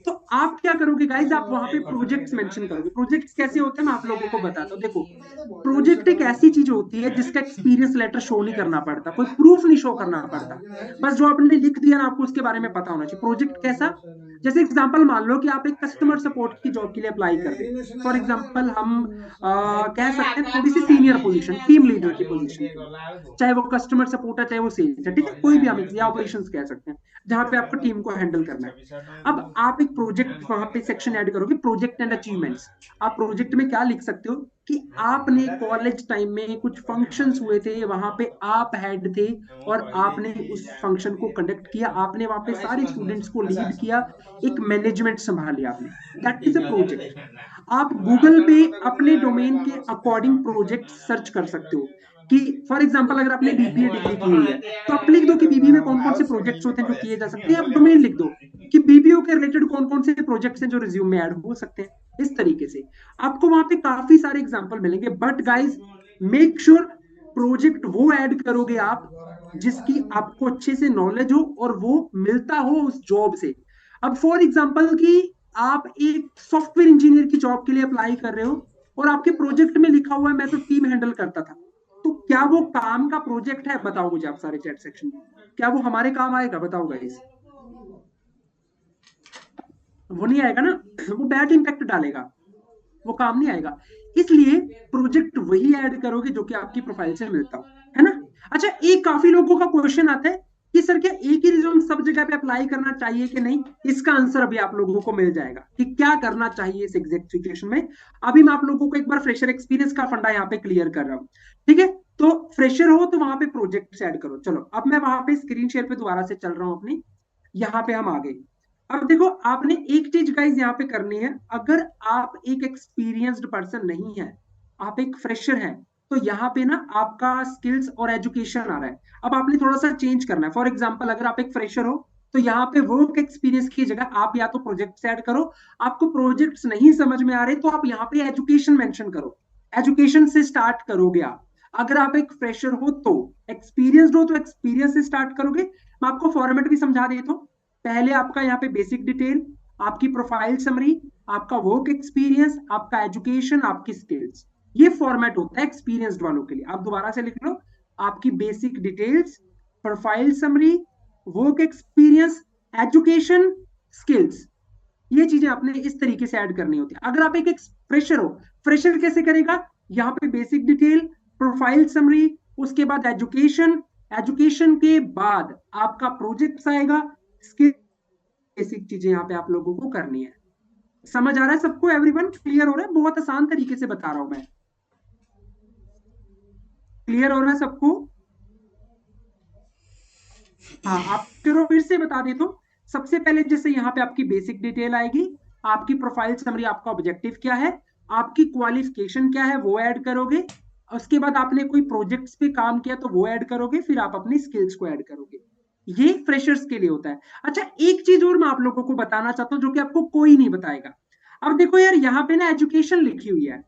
Speaker 1: तो आप क्या करोगे गाइज, आप वहां पे प्रोजेक्ट्स मेंशन करोगे। प्रोजेक्ट्स कैसे होते हैं मैं आप लोगों को बताता हूँ। देखो, प्रोजेक्ट एक ऐसी चीज होती है जिसका एक्सपीरियंस लेटर शो नहीं करना पड़ता, कोई प्रूफ नहीं शो करना पड़ता, बस जो आपने लिख दिया ना आपको उसके बारे में पता होना चाहिए। प्रोजेक्ट कैसा, जैसे एग्जांपल मान लो कि आप एक कस्टमर सपोर्ट की जॉब के लिए अप्लाई कर रहे हो। फॉर एग्जांपल हम कह सकते हैं थोड़ी सी सीनियर पोजीशन, टीम लीडर की पोजीशन के लिए, चाहे वो कस्टमर सपोर्ट है चाहे वो सेल्स है, ठीक है, कोई भी हम या ऑपरेशंस कह सकते हैं, जहां पे आपको टीम को हैंडल करना है। अब आप एक प्रोजेक्ट वहां पे सेक्शन ऐड करोगे, प्रोजेक्ट एंड अचीवमेंट्स। आप प्रोजेक्ट में क्या लिख सकते हो कि आपने कॉलेज टाइम में कुछ फंक्शंस हुए थे, वहां पे आप हेड थे और आपने उस फंक्शन को कंडक्ट किया, आपने वहां पे सारे स्टूडेंट्स को लीड किया, एक मैनेजमेंट संभाली आपने, दैट इज अ प्रोजेक्ट। आप गूगल पे अपने डोमेन के अकॉर्डिंग प्रोजेक्ट सर्च कर सकते हो कि फॉर एग्जांपल अगर आपने बीबीए डिग्री की हुई है तो आप लिख दो कि बीबीए में कौन कौन से प्रोजेक्ट्स होते हैं जो किए जा सकते हैं, आप डोमेन लिख दो कि बीबीओ के रिलेटेड कौन कौन से प्रोजेक्ट्स हैं जो रिज्यूम में ऐड हो सकते हैं। इस तरीके से आपको वहां पे काफी सारे एग्जांपल मिलेंगे, but guys make sure project वो ऐड करोगे आप जिसकी आपको अच्छे से नॉलेज हो और वो मिलता हो उस जॉब से। अब फॉर एग्जांपल कि आप एक सॉफ्टवेयर इंजीनियर की जॉब के लिए अप्लाई कर रहे हो और आपके प्रोजेक्ट में लिखा हुआ है मैं तो टीम हैंडल करता था, तो क्या वो काम का प्रोजेक्ट है? बताओ मुझे आप सारे चैट सेक्शन में, क्या वो हमारे काम आएगा? बताओ गाइस, वो नहीं आएगा ना, वो बैड इंपैक्ट डालेगा, वो काम नहीं आएगा। इसलिए प्रोजेक्ट वही ऐड करोगे जो कि आपकी प्रोफाइल से मिलता हो, है ना। अच्छा, एक काफी लोगों का क्वेश्चन आता है कि सर क्या एक ही रिज्यूम सब जगह पे अप्लाई करना चाहिए कि नहीं? इसका आंसर अभी आप लोगों को मिल जाएगा कि क्या करना चाहिए इस एग्जैक्ट सिचुएशन में। अभी मैं आप लोगों को एक बार फ्रेशर एक्सपीरियंस का फंडा यहाँ पे क्लियर कर रहा हूँ, ठीक है। तो फ्रेशर हो तो वहां पे प्रोजेक्ट ऐड करो। चलो अब मैं वहां पे स्क्रीन शेयर पे दोबारा से चल रहा हूँ अपनी, यहाँ पे हम आ गए। अब देखो आपने एक चीज गाइस यहाँ पे करनी है, अगर आप एक एक्सपीरियंस्ड पर्सन नहीं है, आप एक फ्रेशर हैं, तो यहाँ पे ना आपका स्किल्स और एजुकेशन आ रहा है। अब आपने थोड़ा सा चेंज करना है। फॉर एग्जांपल अगर आप एक फ्रेशर हो तो यहाँ पे वर्क एक्सपीरियंस की जगह आप या तो प्रोजेक्ट्स ऐड करो, आपको प्रोजेक्ट्स नहीं समझ में आ रहे तो आप यहाँ पे एजुकेशन मेंशन करो, एजुकेशन से स्टार्ट करोगे आप। अगर आप एक फ्रेशर हो तो, एक्सपीरियंस्ड हो तो एक्सपीरियंस से स्टार्ट करोगे। मैं आपको फॉर्मेट भी समझा देता हूँ। पहले आपका यहाँ पे बेसिक डिटेल, आपकी प्रोफाइल समरी, आपका वर्क एक्सपीरियंस, आपका एजुकेशन, आपकी स्किल्स, ये फॉर्मेट होता है एक्सपीरियंस्ड वालों के लिए। आप दोबारा से लिख लो, आपकी basic details, profile summary, work experience, education, skills, ये चीजें आपने इस तरीके से ऐड करनी होती है। अगर आप एक फ्रेशर हो, फ्रेशर कैसे करेगा? यहाँ पे बेसिक डिटेल, प्रोफाइल समरी, उसके बाद एजुकेशन, एजुकेशन के बाद आपका प्रोजेक्ट्स आएगा, स्किल, बेसिक चीजें यहाँ पे आप लोगों को करनी है। समझ आ रहा है सबको? एवरीवन क्लियर हो रहा है? बहुत आसान तरीके से बता रहा हूं मैं, क्लियर हो रहा है सबको? हाँ, आप चलो फिर से बता दे तो। सबसे पहले जैसे यहाँ पे आपकी बेसिक डिटेल आएगी, आपकी प्रोफाइल समरी, आपका ऑब्जेक्टिव क्या है, आपकी क्वालिफिकेशन क्या है वो ऐड करोगे, उसके बाद आपने कोई प्रोजेक्ट्स पे काम किया तो वो ऐड करोगे, फिर आप अपनी स्किल्स को ऐड करोगे। ये फ्रेशर्स के लिए होता है। अच्छा, एक चीज और मैं आप लोगों को बताना चाहता हूँ जो कि आपको कोई नहीं बताएगा। अब देखो यार, यहाँ पे ना एजुकेशन लिखी हुई है।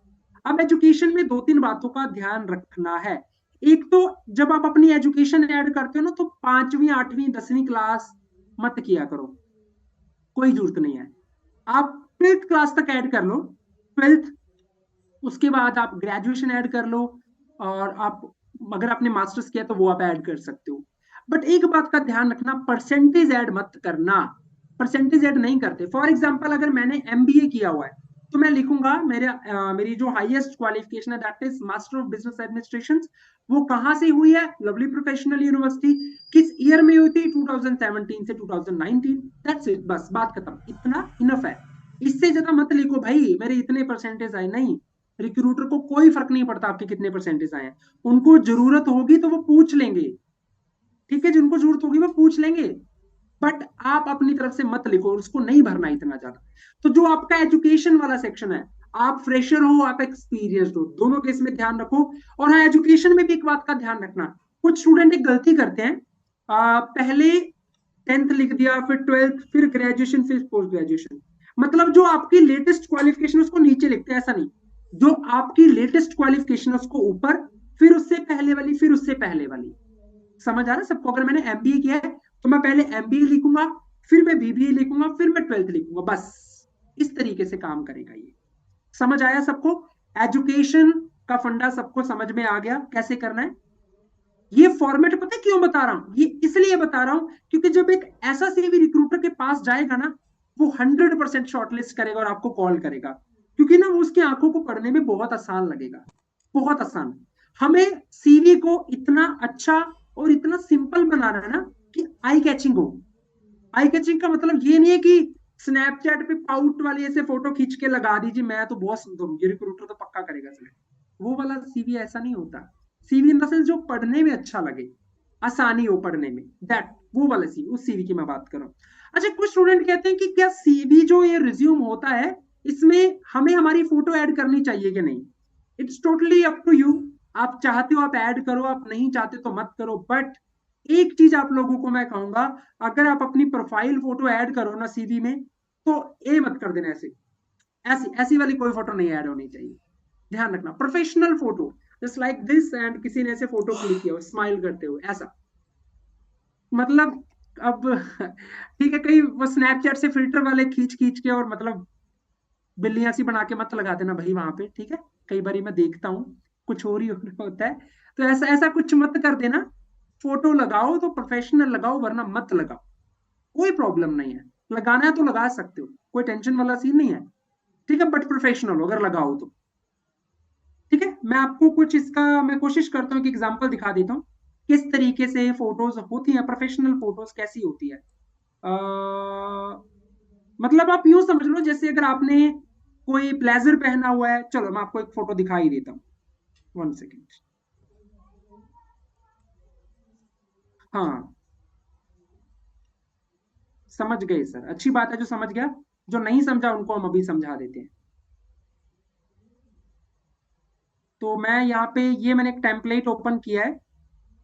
Speaker 1: अब एजुकेशन में दो तीन बातों का ध्यान रखना है। एक तो जब आप अपनी एजुकेशन ऐड करते हो ना तो पांचवी आठवीं दसवीं क्लास मत किया करो, कोई जरूरत नहीं है। आप ट्वेल्थ क्लास तक ऐड कर लो, ट्वेल्थ, उसके बाद आप ग्रेजुएशन ऐड कर लो, और आप अगर आपने मास्टर्स किया तो वो आप ऐड कर सकते हो। बट एक बात का ध्यान रखना, परसेंटेज ऐड मत करना, परसेंटेज ऐड नहीं करते। फॉर एग्जांपल अगर मैंने एमबीए किया हुआ है तो मैं लिखूंगा मेरी जो हाईएस्ट क्वालिफिकेशन है that is master of business administration. वो कहाँ से हुई है? Lovely professional university. किस ईयर में हुई थी? 2017 से 2019। दैट्स इट, बस बात खत्म, इतना इनफ है। इससे ज्यादा मत लिखो भाई मेरे इतने परसेंटेज आए, नहीं। रिक्रूटर को कोई फर्क नहीं पड़ता आपके कितने परसेंटेज आए हैं, उनको जरूरत होगी तो वो पूछ लेंगे, ठीक है, जिनको जरूरत होगी वो पूछ लेंगे। बट आप अपनी तरफ से मत लिखो, उसको नहीं भरना इतना ज्यादा। तो जो आपका एजुकेशन वाला सेक्शन है, आप फ्रेशर हो आप एक्सपीरियंस्ड हो, दोनों केस में ध्यान रखो। और हाँ, एजुकेशन में भी एक बात का ध्यान रखना, कुछ स्टूडेंट एक गलती करते हैं, पहले टेंथ लिख दिया, फिर ट्वेल्थ, फिर ग्रेजुएशन, फिर पोस्ट ग्रेजुएशन। मतलब जो आपकी लेटेस्ट क्वालिफिकेशन उसको नीचे लिखते हैं, ऐसा नहीं। जो आपकी लेटेस्ट क्वालिफिकेशन उसको ऊपर, फिर उससे पहले वाली, फिर उससे पहले वाली। समझ आ रहा है सबको? अगर मैंने एमबीए किया है तो मैं पहले एमबीए लिखूंगा, फिर मैं बीबीए लिखूंगा, फिर मैं ट्वेल्थ लिखूंगा, बस। इस तरीके से काम करेगा ये। समझ आया सबको? एजुकेशन का फंडा सबको समझ में आ गया कैसे करना है? ये फॉर्मेट पता है क्यों बता रहा हूं? ये इसलिए बता रहा हूं क्योंकि जब एक ऐसा सीवी रिक्रूटर के पास जाएगा ना, वो 100% शॉर्टलिस्ट करेगा और आपको कॉल करेगा, क्योंकि ना उसकी आंखों को पढ़ने में बहुत आसान लगेगा, बहुत आसान। हमें सीवी को इतना अच्छा और इतना सिंपल बनाना है ना कि आई कैचिंग हो। आई कैचिंग का मतलब ये नहीं है कि स्नैपचैट पे पाउट वाली ऐसे फोटो खींच के लगा दीजिए, मैं तो बहुत सुंदर हूँ, ये रिक्रूटर तो पक्का करेगा सिलेक्ट। वो वाला सीवी ऐसा नहीं होता। सीवी इन द सेंस जो पढ़ने में अच्छा लगे, आसानी हो पढ़ने में, दैट वो वाला सीवी, उस सीवी की मैं बात कर रहा हूँ। अच्छा, कुछ स्टूडेंट कहते हैं कि क्या सीवी जो ये रिज्यूम होता है, इसमें हमें हमारी फोटो ऐड करनी चाहिए कि नहीं? It's totally up to you. आप चाहते हो आप ऐड करो, आप नहीं चाहते तो मत करो। बट एक चीज आप लोगों को मैं कहूंगा, अगर आप अपनी प्रोफाइल फोटो ऐड करो ना सीवी में, तो ए मत कर देना ऐसे, ऐसी ऐसी वाली कोई फोटो नहीं ऐड होनी चाहिए। ध्यान रखना, professional photo, just like this, and किसी ने ऐसे फोटो क्लिक किया हो स्माइल करते हुए ऐसा, मतलब अब ठीक है, कहीं वो स्नैपचैट से फिल्टर वाले खींच खींच के और मतलब बिल्लियां सी बना के मत लगा देना भाई वहां पे, ठीक है? कई बार मैं देखता हूँ कुछ और ही होता है, तो ऐसा ऐसा कुछ मत कर देना। फोटो लगाओ तो प्रोफेशनल लगाओ, वरना मत लगाओ, कोई प्रॉब्लम नहीं है। लगाना है तो लगा सकते हो, कोई टेंशन वाला सीन नहीं है, ठीक है? बट प्रोफेशनल हो अगर लगाओ तो, ठीक है? मैं आपको कुछ इसका मैं कोशिश करता हूँ कि एग्जांपल दिखा देता हूँ किस तरीके से फोटोज होती हैं, प्रोफेशनल फोटोज कैसी होती है। मतलब आप यूं समझ लो जैसे अगर आपने कोई ब्लेजर पहना हुआ है, चलो मैं आपको एक फोटो दिखाई देता हूँ, 1 सेकेंड। हाँ, समझ गए सर, अच्छी बात है जो समझ गया। जो नहीं समझा उनको हम अभी समझा देते हैं। तो मैं यहाँ पे ये मैंने एक टेम्पलेट ओपन किया है,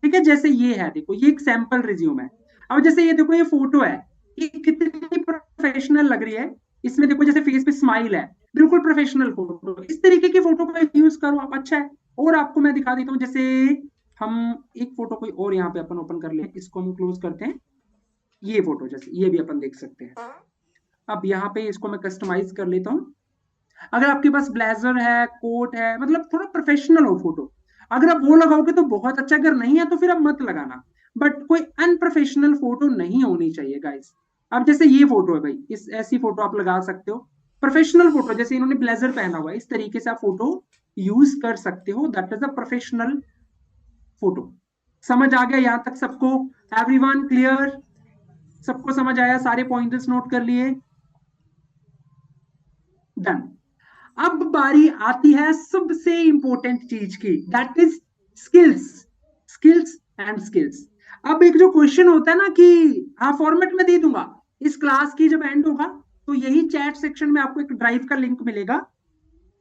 Speaker 1: ठीक है? जैसे ये है, देखो ये एक सैंपल रिज्यूम है। अब जैसे ये देखो, ये फोटो है, ये कितनी प्रोफेशनल लग रही है। इसमें देखो जैसे फेस पे स्माइल है, बिल्कुल प्रोफेशनल फोटो। इस तरीके की फोटो का यूज करो आप, अच्छा है। और आपको मैं दिखा देता हूँ, जैसे हम एक फोटो कोई और यहाँ पे अपन ओपन कर ले, इसको हम क्लोज करते हैं। ये फोटो जैसे ये भी अपन देख सकते हैं। अब यहाँ पे इसको मैं कस्टमाइज कर लेता हूँ। अगर आपके पास ब्लेजर है, कोट है, मतलब थोड़ा प्रोफेशनल हो फोटो, अगर आप वो लगाओगे तो बहुत अच्छा, अगर नहीं है तो फिर आप मत लगाना। बट कोई अनप्रोफेशनल फोटो नहीं होनी चाहिए गाइस। अब जैसे ये फोटो है भाई, इस ऐसी फोटो आप लगा सकते हो। प्रोफेशनल फोटो, जैसे इन्होंने ब्लेजर पहना हुआ है, इस तरीके से आप फोटो यूज कर सकते हो, that is a professional photo. समझ आ गया यहाँ तक सबको? Everyone clear? सबको समझ आया? सारे पॉइंटर्स नोट कर लिए? डन। अब बारी आती है सबसे इंपॉर्टेंट चीज की, that is skills. Skills and skills. अब एक जो क्वेश्चन होता है ना कि, हाँ फॉर्मेट में दे दूंगा, इस क्लास की जब एंड होगा तो यही चैट सेक्शन में आपको एक ड्राइव का लिंक मिलेगा।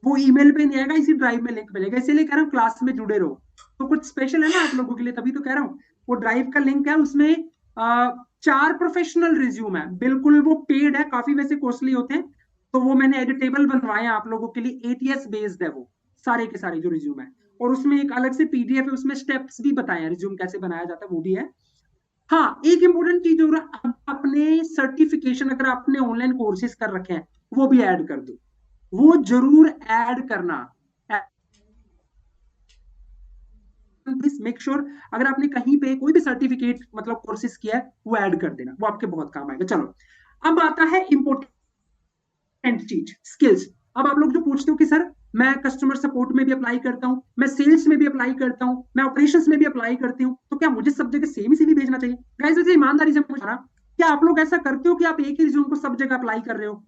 Speaker 1: वो ईमेल पे नहीं आएगा, इसी ड्राइव में लिंक मिलेगा, इसीलिए कह रहा हूँ क्लास में जुड़े रहो। तो कुछ स्पेशल है ना आप लोगों के लिए, तभी तो कह रहा हूँ। वो ड्राइव का लिंक है, उसमें 4 प्रोफेशनल रिज्यूम है, बिल्कुल वो पेड है, काफी वैसे कॉस्टली होते हैं। तो वो मैंने एडिटेबल बनवाए हैं आप लोगों के लिए, एटीएस बेस्ड है वो सारे के सारे जो रिज्यूम है। और उसमें एक अलग से पीडीएफ है, उसमें स्टेप्स भी बताए हैं, रिज्यूम कैसे बनाया जाता है वो भी है। हाँ, एक इंपॉर्टेंट चीज हो रहा है, अपने सर्टिफिकेशन अगर आपने ऑनलाइन कोर्सेज कर रखे हैं वो भी ऐड कर दो, वो जरूर ऐड करना। प्लीज मेक श्योर, अगर आपने कहीं पे कोई भी सर्टिफिकेट मतलब कोर्सेज किया है वो ऐड कर देना, वो आपके बहुत काम आएगा। चलो, अब आता है इंपॉर्टेंट चीज, स्किल्स। अब आप लोग जो पूछते हो कि सर मैं कस्टमर सपोर्ट में भी अप्लाई करता हूँ, मैं सेल्स में भी अप्लाई करता हूँ, मैं ऑपरेशंस में भी अप्लाई करती हूँ, तो क्या मुझे सब जगह सेम ही सीवी भेजना चाहिए? गाइस वैसे ईमानदारी से पूछ रहा, क्या आप लोग ऐसा करते हो कि आप एक ही रिज्यूम को सब जगह अप्लाई कर रहे हो?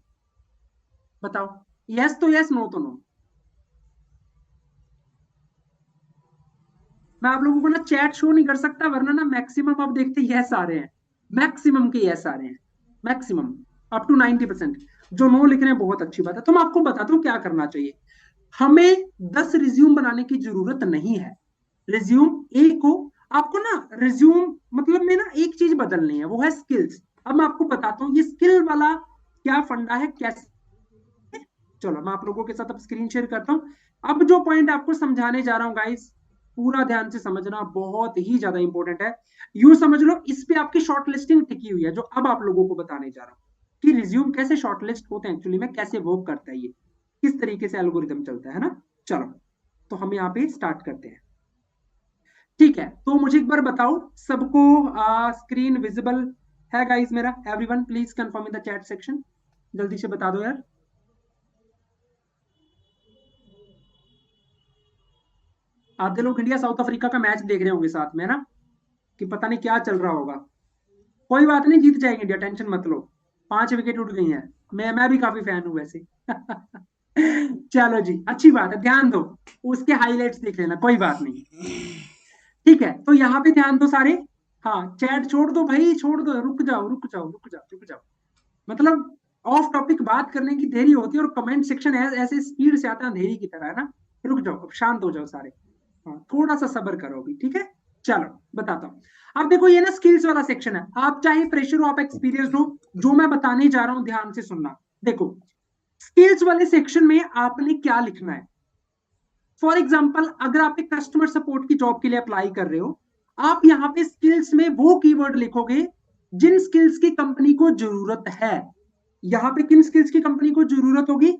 Speaker 1: बताओ, यस तो यस, नो तो नो। मैं आप लोगों को ना चैट शो नहीं कर सकता, वरना ना मैक्सिमम आप देखते यस आ रहे हैं, मैक्सिमम के यस आ रहे हैं, मैक्सिमम अप टू 90%। जो नो लिख रहे हैं बहुत अच्छी बात है। तो मैं आपको बताता हूँ क्या करना चाहिए। हमें 10 रिज्यूम बनाने की जरूरत नहीं है। रिज्यूम एक को, आपको ना रिज्यूम मतलब में ना एक चीज बदलनी है, वो है स्किल्स। अब मैं आपको बताता हूँ ये स्किल वाला क्या फंडा है, कैसे। चलो मैं आप लोगों के साथ अब स्क्रीन शेयर करता हूँ। अब जो पॉइंट आपको समझाने जा रहा हूँ गाइस, पूरा ध्यान से समझना, बहुत ही ज्यादा इंपॉर्टेंट है। यू समझ लो, इस पे आपकी शॉर्ट लिस्टिंग टिकी हुई है जो अब आप लोगों को बताने जा रहा हूँ। कि रिज्यूम कैसे शॉर्टलिस्ट होते हैं, एक्चुअली में कैसे वर्क करता है, ये किस तरीके से एल्गोरिदम चलता है ना। चलो, तो हम यहाँ पे स्टार्ट करते हैं। ठीक है, तो मुझे एक बार बताओ, सबको स्क्रीन विजिबल है गाइस मेरा? Everyone please confirm in the chat section, जल्दी से बता दो यार। आधे लोग इंडिया साउथ अफ्रीका का मैच देख रहे होंगे साथ में ना, कि पता नहीं क्या चल रहा होगा। कोई बात नहीं, जीत जाएंगे इंडिया, टेंशन मत लो। 5 विकेट उठ गई हैं। मैं भी काफी फैन हूं वैसे। चलो जी, अच्छी बात है, ध्यान दो, उसके हाइलाइट्स देख लेना, कोई बात नहीं। ठीक है, तो यहाँ पे ध्यान दो सारे। हाँ, चैट छोड़ दो भाई, छोड़ दो, रुक जाओ रुक जाओ रुक जाओ रुक जाओ। मतलब ऑफ टॉपिक बात करने की देरी होती है और कमेंट सेक्शन ऐसे स्पीड से आता है अंधेरी की तरह, है ना। रुक जाओ, अब शांत हो जाओ सारे। हाँ, थोड़ा सा सब्र करो अभी, ठीक है। चलो बताता हूँ। अब देखो, ये ना स्किल्स वाला सेक्शन है, आप चाहे फ्रेशर हो, आप एक्सपीरियंस हो, जो मैं बताने जा रहा हूँ ध्यान से सुनना। देखो, स्किल्स वाले सेक्शन में आपने क्या लिखना है। फॉर एग्जाम्पल, अगर आप एक कस्टमर सपोर्ट की जॉब के लिए अप्लाई कर रहे हो, आप यहाँ पे स्किल्स में वो कीवर्ड लिखोगे जिन स्किल्स की कंपनी को जरूरत है। यहाँ पे किन स्किल्स की कंपनी को जरूरत होगी?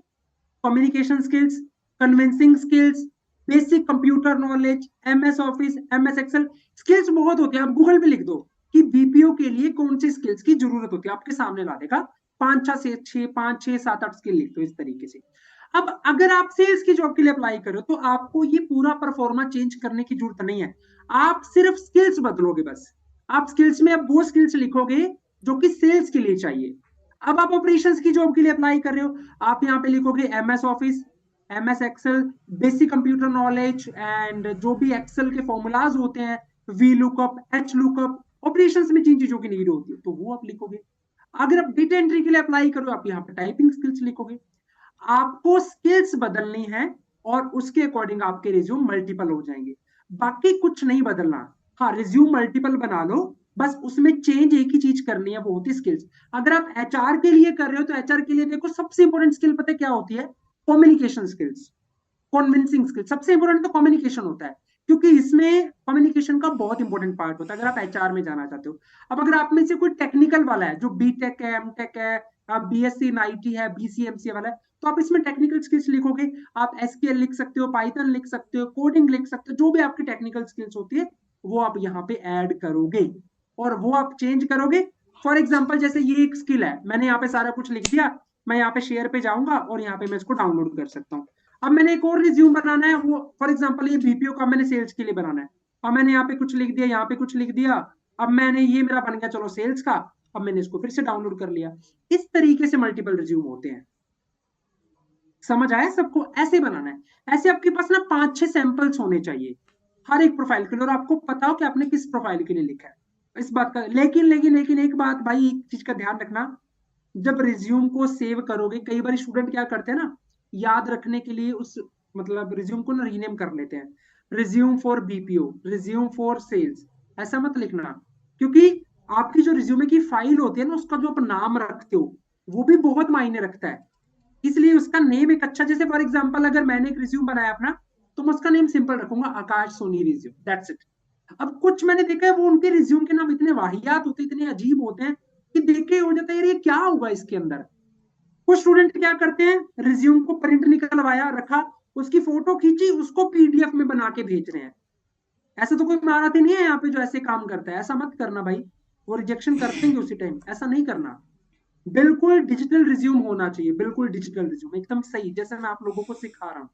Speaker 1: Communication skills, convincing skills, basic computer knowledge, MS Office, MS Excel. Skills बहुत होते हैं, आप गूगल पे लिख दो कि बीपीओ के लिए कौन सी स्किल्स की जरूरत होती है, आपके सामने ला देगा। 5 6 7 8 स्किल लिख दो इस तरीके से। अब अगर आप सेल्स की जॉब के लिए अप्लाई करो, तो आपको ये पूरा परफॉर्मा चेंज करने की जरूरत नहीं है, आप सिर्फ स्किल्स बदलोगे बस। आप स्किल्स में अब वो स्किल्स लिखोगे जो कि सेल्स के लिए चाहिए। अब आप ऑपरेशंस की जॉब के लिए अप्लाई कर रहे हो, आप यहाँ पे लिखोगे MS Office, MS Excel, basic computer knowledge, and जो भी एक्सेल के फॉर्मूलाज होते हैं, V lookup, H lookup, operations में जिन चीजों की नीड होती है, तो वो आप लिखोगे। अगर आप डेटा एंट्री के लिए अप्लाई करो, आप यहाँ पे टाइपिंग स्किल्स लिखोगे। आपको स्किल्स बदलनी है, और उसके अकॉर्डिंग आपके रिज्यूम मल्टीपल हो जाएंगे, बाकी कुछ नहीं बदलना। हाँ, रिज्यूम मल्टीपल बना लो, बस उसमें चेंज एक ही चीज करनी है, वो होती है स्किल्स। अगर आप एचआर के लिए कर रहे हो, तो एचआर के लिए देखो, सबसे इंपॉर्टेंट स्किल पता है क्या होती है? Communication skills, convincing skill. सबसे इंपॉर्टेंट तो कम्युनिकेशन होता है, क्योंकि इसमें कम्युनिकेशन का बहुत इंपॉर्टेंट पार्ट होता है, अगर आप एचआर में जाना चाहते हो। अब अगर आप में से कोई टेक्निकल वाला है, जो बीटेक है, एमटेक है, आप बीएससी इन आईटी है, बीसीएमसी वाला है, तो आप इसमें टेक्निकल स्किल्स लिखोगे। आप एसक्यूएल लिख सकते हो, पाइथन लिख सकते हो, कोडिंग लिख सकते हो, जो भी आपकी टेक्निकल स्किल्स होती है, वो आप यहाँ पे ऐड करोगे, और वो आप चेंज करोगे। फॉर एग्जाम्पल, जैसे ये एक स्किल है, मैंने यहाँ पे सारा कुछ लिख दिया, मैं यहाँ पे शेयर पे जाऊंगा और यहाँ पे मैं इसको डाउनलोड कर सकता हूँ। अब मैंने एक और रिज्यूम बनाना है, वो फॉर एग्जांपल ये बीपीओ का मैंने सेल्स के लिए बनाना है। अब मैंने यहाँ पे कुछ लिख दिया, यहाँ पे कुछ लिख दिया। अब मैंने ये मेरा बन गया चलो सेल्स का। अब मैंने इसको फिर से डाउनलोड कर लिया। इस तरीके से मल्टीपल रिज्यूम होते हैं। समझ आया सबको? ऐसे बनाना है। ऐसे आपके पास ना 5 6 सैंपल्स होने चाहिए हर एक प्रोफाइल के लिए, और आपको पता हो कि आपने किस प्रोफाइल के लिए लिखा है। इस बात का लेकिन एक बात भाई, एक चीज का ध्यान रखना। जब रिज्यूम को सेव करोगे, कई बार स्टूडेंट क्या करते हैं ना, याद रखने के लिए उस मतलब रिज्यूम को ना रीनेम कर लेते हैं, resume for BPO, resume for sales. ऐसा मत लिखना, क्योंकि आपकी जो रिज्यूमे की फाइल होती है ना, उसका जो आप नाम रखते हो, वो भी बहुत मायने रखता है। इसलिए उसका नेम एक अच्छा, जैसे फॉर एग्जाम्पल अगर मैंने एक रिज्यूम बनाया अपना, तो मैं उसका नेम सिंपल रखूंगा, आकाश सोनी रिज्यूम, दैट्स इट। अब कुछ मैंने देखा है, वो उनके रिज्यूम के नाम इतने वाहियात होते हैं, इतने अजीब होते हैं, कि देख के हो जाता है यार ये क्या होगा इसके अंदर। कुछ स्टूडेंट क्या करते हैं, रिज्यूम को प्रिंट निकलवाया रखा, उसकी फोटो खींची, उसको पीडीएफ में बना के भेज रहे हैं। ऐसा तो कोई महारत ही नहीं है यहाँ पे जो ऐसे काम करता है, ऐसा मत करना भाई। वो रिजेक्शन कर देंगे उसी टाइम, ऐसा नहीं करना। बिल्कुल डिजिटल रिज्यूम होना चाहिए, बिल्कुल डिजिटल रिज्यूम एकदम सही, जैसे मैं आप लोगों को सिखा रहा हूँ।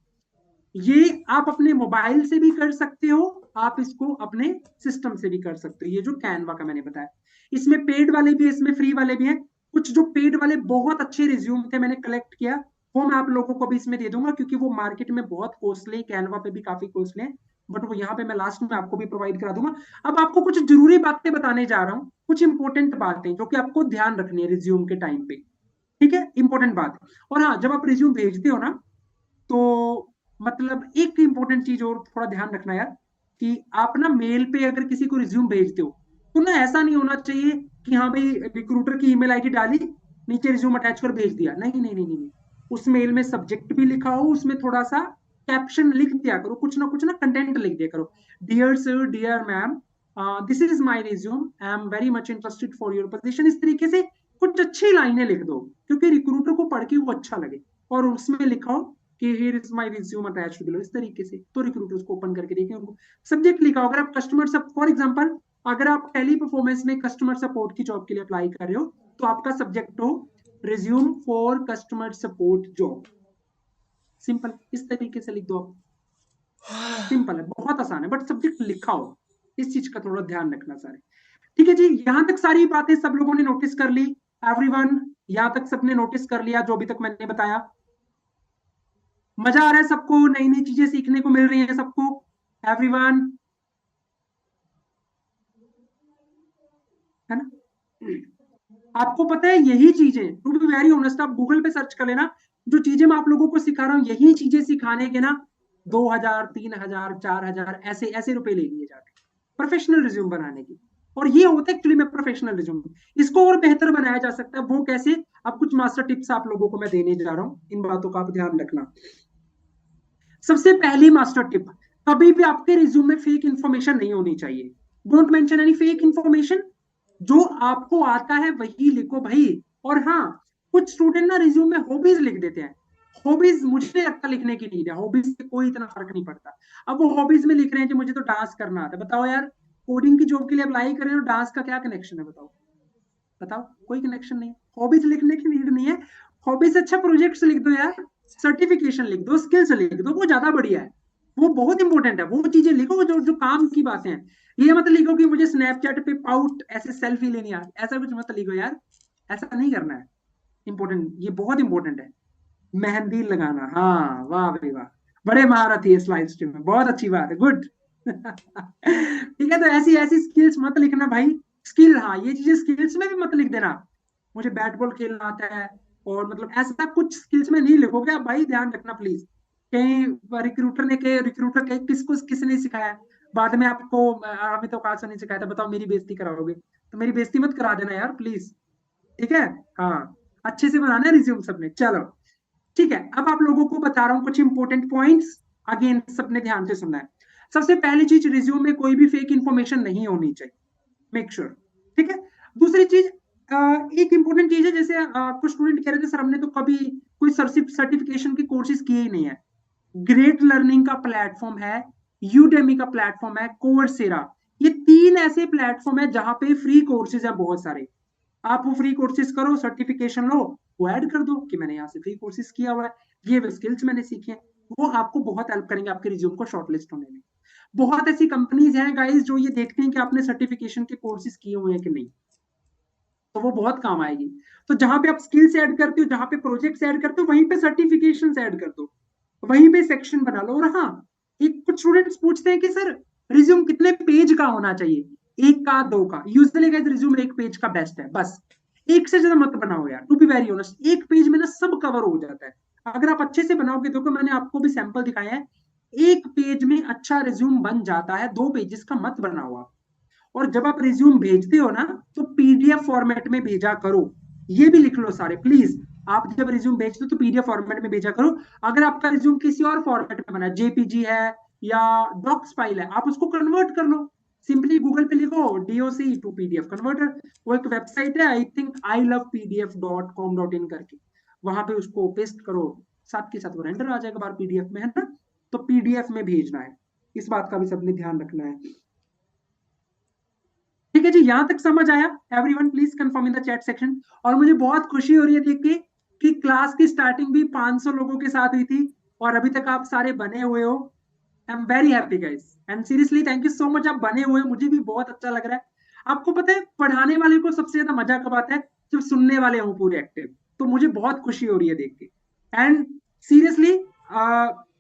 Speaker 1: ये आप अपने मोबाइल से भी कर सकते हो, आप इसको अपने सिस्टम से भी कर सकते हो, ये जो कैनवा का मैंने बताया। इसमें पेड वाले भी है, इसमें फ्री वाले भी हैं। कुछ जो पेड वाले बहुत अच्छे रिज्यूम थे, मैंने कलेक्ट किया, वो मैं आप लोगों को भी इसमें दे दूंगा, क्योंकि वो मार्केट में बहुत कॉस्टली, कैनवा पे भी काफी कॉस्टली है, बट वो यहाँ पे मैं लास्ट में आपको भी प्रोवाइड करा दूंगा। अब आपको कुछ जरूरी बातें बताने जा रहा हूँ, कुछ इंपॉर्टेंट बातें जो कि आपको ध्यान रखनी है रिज्यूम के टाइम पे। ठीक है, इंपॉर्टेंट बात। और हाँ, जब आप रिज्यूम भेजते हो ना, तो मतलब एक इंपॉर्टेंट चीज और थोड़ा ध्यान रखना यार, कि आप ना मेल पे अगर किसी को रिज्यूम भेजते हो, तो ना ऐसा नहीं होना चाहिए कि हाँ भाई रिक्रूटर की ईमेल आईडी डाली, नीचे रिज्यूम अटैच कर भेज दिया। नहीं नहीं नहीं नहीं, उस मेल में सब्जेक्ट भी लिखा हो, उसमें थोड़ा सा कैप्शन लिख दिया करो, कुछ ना कंटेंट लिख दिया करो। Dear sir, dear ma'am, this is my resume, I am very much interested for your position, इस तरीके से कुछ अच्छी लाइनें लिख दो, क्योंकि रिक्रूटर को पढ़ के वो अच्छा लगे, और उसमें लिखाओ कि here is my resume attached below, इस तरीके से, तो रिक्रूटर उसको ओपन करके देखें। उनको सब्जेक्ट लिखाओ, अगर आप कस्टमर सब, फॉर एग्जांपल अगर आप टेली परफॉर्मेंस में कस्टमर सपोर्ट की जॉब के लिए अप्लाई कर रहे हो, तो आपका सब्जेक्ट हो resume for customer support job. Simple, इस तरीके से लिख दो आप। सिंपल है, बहुत आसान है, बट सब्जेक्ट लिखा हो, इस चीज का थोड़ा ध्यान रखना सारे। ठीक है जी, यहां तक सारी बातें सब लोगों ने नोटिस कर ली? एवरीवन, यहां तक सबने नोटिस कर लिया जो अभी तक मैंने बताया? मजा आ रहा है सबको? नई नई चीजें सीखने को मिल रही है सबको? एवरीवन, है ना? आपको पता है यही चीजें, टू बी वेरी ऑनेस्ट, आप गूगल पे सर्च कर लेना, जो चीजें मैं आप लोगों को सिखा रहा हूँ, यही चीजें सिखाने के ना 2,000, 3,000, 4,000 ऐसे ऐसे रुपए ले लिए जाते हैं प्रोफेशनल रिज्यूम बनाने की। और ये होता है एक्चुअली में प्रोफेशनल रिज्यूम। इसको और बेहतर बनाया जा सकता है, वो कैसे? अब कुछ मास्टर टिप्स आप लोगों को मैं देने जा रहा हूँ, इन बातों का आप ध्यान रखना। सबसे पहली मास्टर टिप, कभी भी आपके रिज्यूम में फेक इंफॉर्मेशन नहीं होनी चाहिए। Don't mention any fake information, जो आपको आता है वही लिखो भाई। और हाँ, कुछ स्टूडेंट ना रिज्यूम में हॉबीज लिख देते हैं। हॉबीज मुझे नहीं लगता लिखने की नीड है, हॉबीज से कोई इतना फर्क नहीं पड़ता। अब वो हॉबीज में लिख रहे हैं कि मुझे तो डांस करना आता है, बताओ यार, कोडिंग की जॉब के लिए अप्लाई कर रहे हो, डांस का क्या कनेक्शन है? बताओ, बताओ, कोई कनेक्शन नहीं। हॉबीज लिखने की नीड नहीं है। हॉबीज से अच्छा प्रोजेक्ट्स लिख दो यार, सर्टिफिकेशन लिख दो, स्किल्स लिख दो, वो ज्यादा बढ़िया है। वो बहुत इंपॉर्टेंट है, वो चीजें लिखो जो जो काम की बातें हैं। ये मत लिखो कि मुझे स्नैपचैट पे पाउट ऐसे सेल्फी लेनी है, ऐसा कुछ मत लिखो यार, ऐसा नहीं करना है। इंपॉर्टेंट, ये बहुत इंपॉर्टेंट है। मेहंदी लगाना, हाँ, वाह भाई वाह, बड़े महारथी है इस लाइव स्ट्रीम में, बहुत अच्छी बात है, गुड। ठीक है, तो ऐसी ऐसी स्किल्स मत लिखना भाई। स्किल, हाँ, ये चीजें स्किल्स में भी मत लिख देना, मुझे बैट बॉल खेलना आता है, और मतलब ऐसा कुछ स्किल्स में नहीं लिखोगे आप भाई, ध्यान रखना प्लीज। कहीं रिक्रूटर के किसको किसने सिखाया है, बाद में आपको हमें तो काश नहीं सिखाया था, बताओ मेरी बेइज्जती कराओगे, तो मेरी बेइज्जती मत करा देना यार प्लीज। ठीक है? हाँ, अच्छे से बनाना है रिज्यूम सबने, चलो। ठीक है, अब आप लोगों को बता रहा हूँ कुछ इंपॉर्टेंट पॉइंट्स, अगेन सबने ध्यान से सुनना है। सबसे पहली चीज, रिज्यूम में कोई भी फेक इंफॉर्मेशन नहीं होनी चाहिए, मेक श्योर sure, ठीक है? दूसरी चीज, एक इंपॉर्टेंट चीज है, जैसे कुछ स्टूडेंट कह रहे थे सर हमने तो कभी कोई सर्टिफिकेशन के कोर्सेज किए ही नहीं है। ग्रेट लर्निंग का प्लेटफॉर्म है, यूडेमी का प्लेटफॉर्म है, कोर्सेरा, ये तीन ऐसे प्लेटफॉर्म है जहां पे फ्री कोर्सेज है बहुत सारे। आप वो फ्री कोर्सेज करो, सर्टिफिकेशन लो, वो ऐड कर दो कि मैंने यहाँ से फ्री कोर्सेज किया हुआ है, ये वे स्किल्स मैंने सीखे हैं। वो आपको बहुत हेल्प करेंगे आपके रिज्यूम को शॉर्टलिस्ट होने में। बहुत ऐसी कंपनीज हैं गाइस जो ये देखते हैं कि आपने सर्टिफिकेशन के कोर्सेज किए हुए हैं कि नहीं, तो वो बहुत काम आएगी। तो जहां पे आप स्किल्स ऐड करते हो, जहां पे प्रोजेक्ट्स ऐड करते हो, वहीं पे सर्टिफिकेशन ऐड कर दो, वहीं पे सेक्शन बना लो। और हाँ, एक कुछ स्टूडेंट्स पूछते हैं कि सर रिज्यूम कितने पेज का होना चाहिए, एक का, दो का? यूजुअली गाइस रिज्यूम एक पेज का बेस्ट है, बस। एक से ज्यादा मत बनाओ यार, टू बी वेरी ऑनेस्ट, एक पेज में ना सब कवर हो जाता है। अगर आप अच्छे से बनाओगे, देखो मैंने आपको भी सैंपल दिखाया है, एक पेज में अच्छा रिज्यूम बन जाता है, 2 पेजेस का मत बनाओ आप। और जब आप रिज्यूम भेजते हो ना, तो पीडीएफ फॉर्मेट में भेजा करो, ये भी लिख लो सारे प्लीज। आप जब रिज्यूम भेजते हो तो पीडीएफ फॉर्मेट में भेजा करो। अगर आपका रिज्यूम किसी और फॉर्मेट में बना है, जेपीजी है या डॉक्स फाइल है, आप उसको कन्वर्ट कर लो। सिंपली गूगल पे लिखो डीओसी टू पीडीएफ कन्वर्टर, वो एक वेबसाइट है, I think I love PDF dot com dot in करके, वहां पे उसको पेस्ट करो, साथ के साथ वो रेंडर आ जाएगा बाहर पीडीएफ में, है ना? तो पीडीएफ में भेजना है, इस बात का भी सबने ध्यान रखना है। ठीक है जी, यहां तक समझ आया? Everyone please confirm in the chat section. और मुझे बहुत खुशी हो रही है देख के कि क्लास की स्टार्टिंग भी 500 लोगों के साथ हुई थी, और अभी तक आप सारे बने हुए हो। आई am very happy guys, and seriously thank you so much, आप बने हुए, मुझे भी बहुत अच्छा लग रहा है। आपको पता है पढ़ाने वाले को सबसे ज्यादा मजा कब आता है? जब सुनने वाले हों पूरे एक्टिव। तो मुझे बहुत खुशी हो रही है देख के। एंड सीरियसली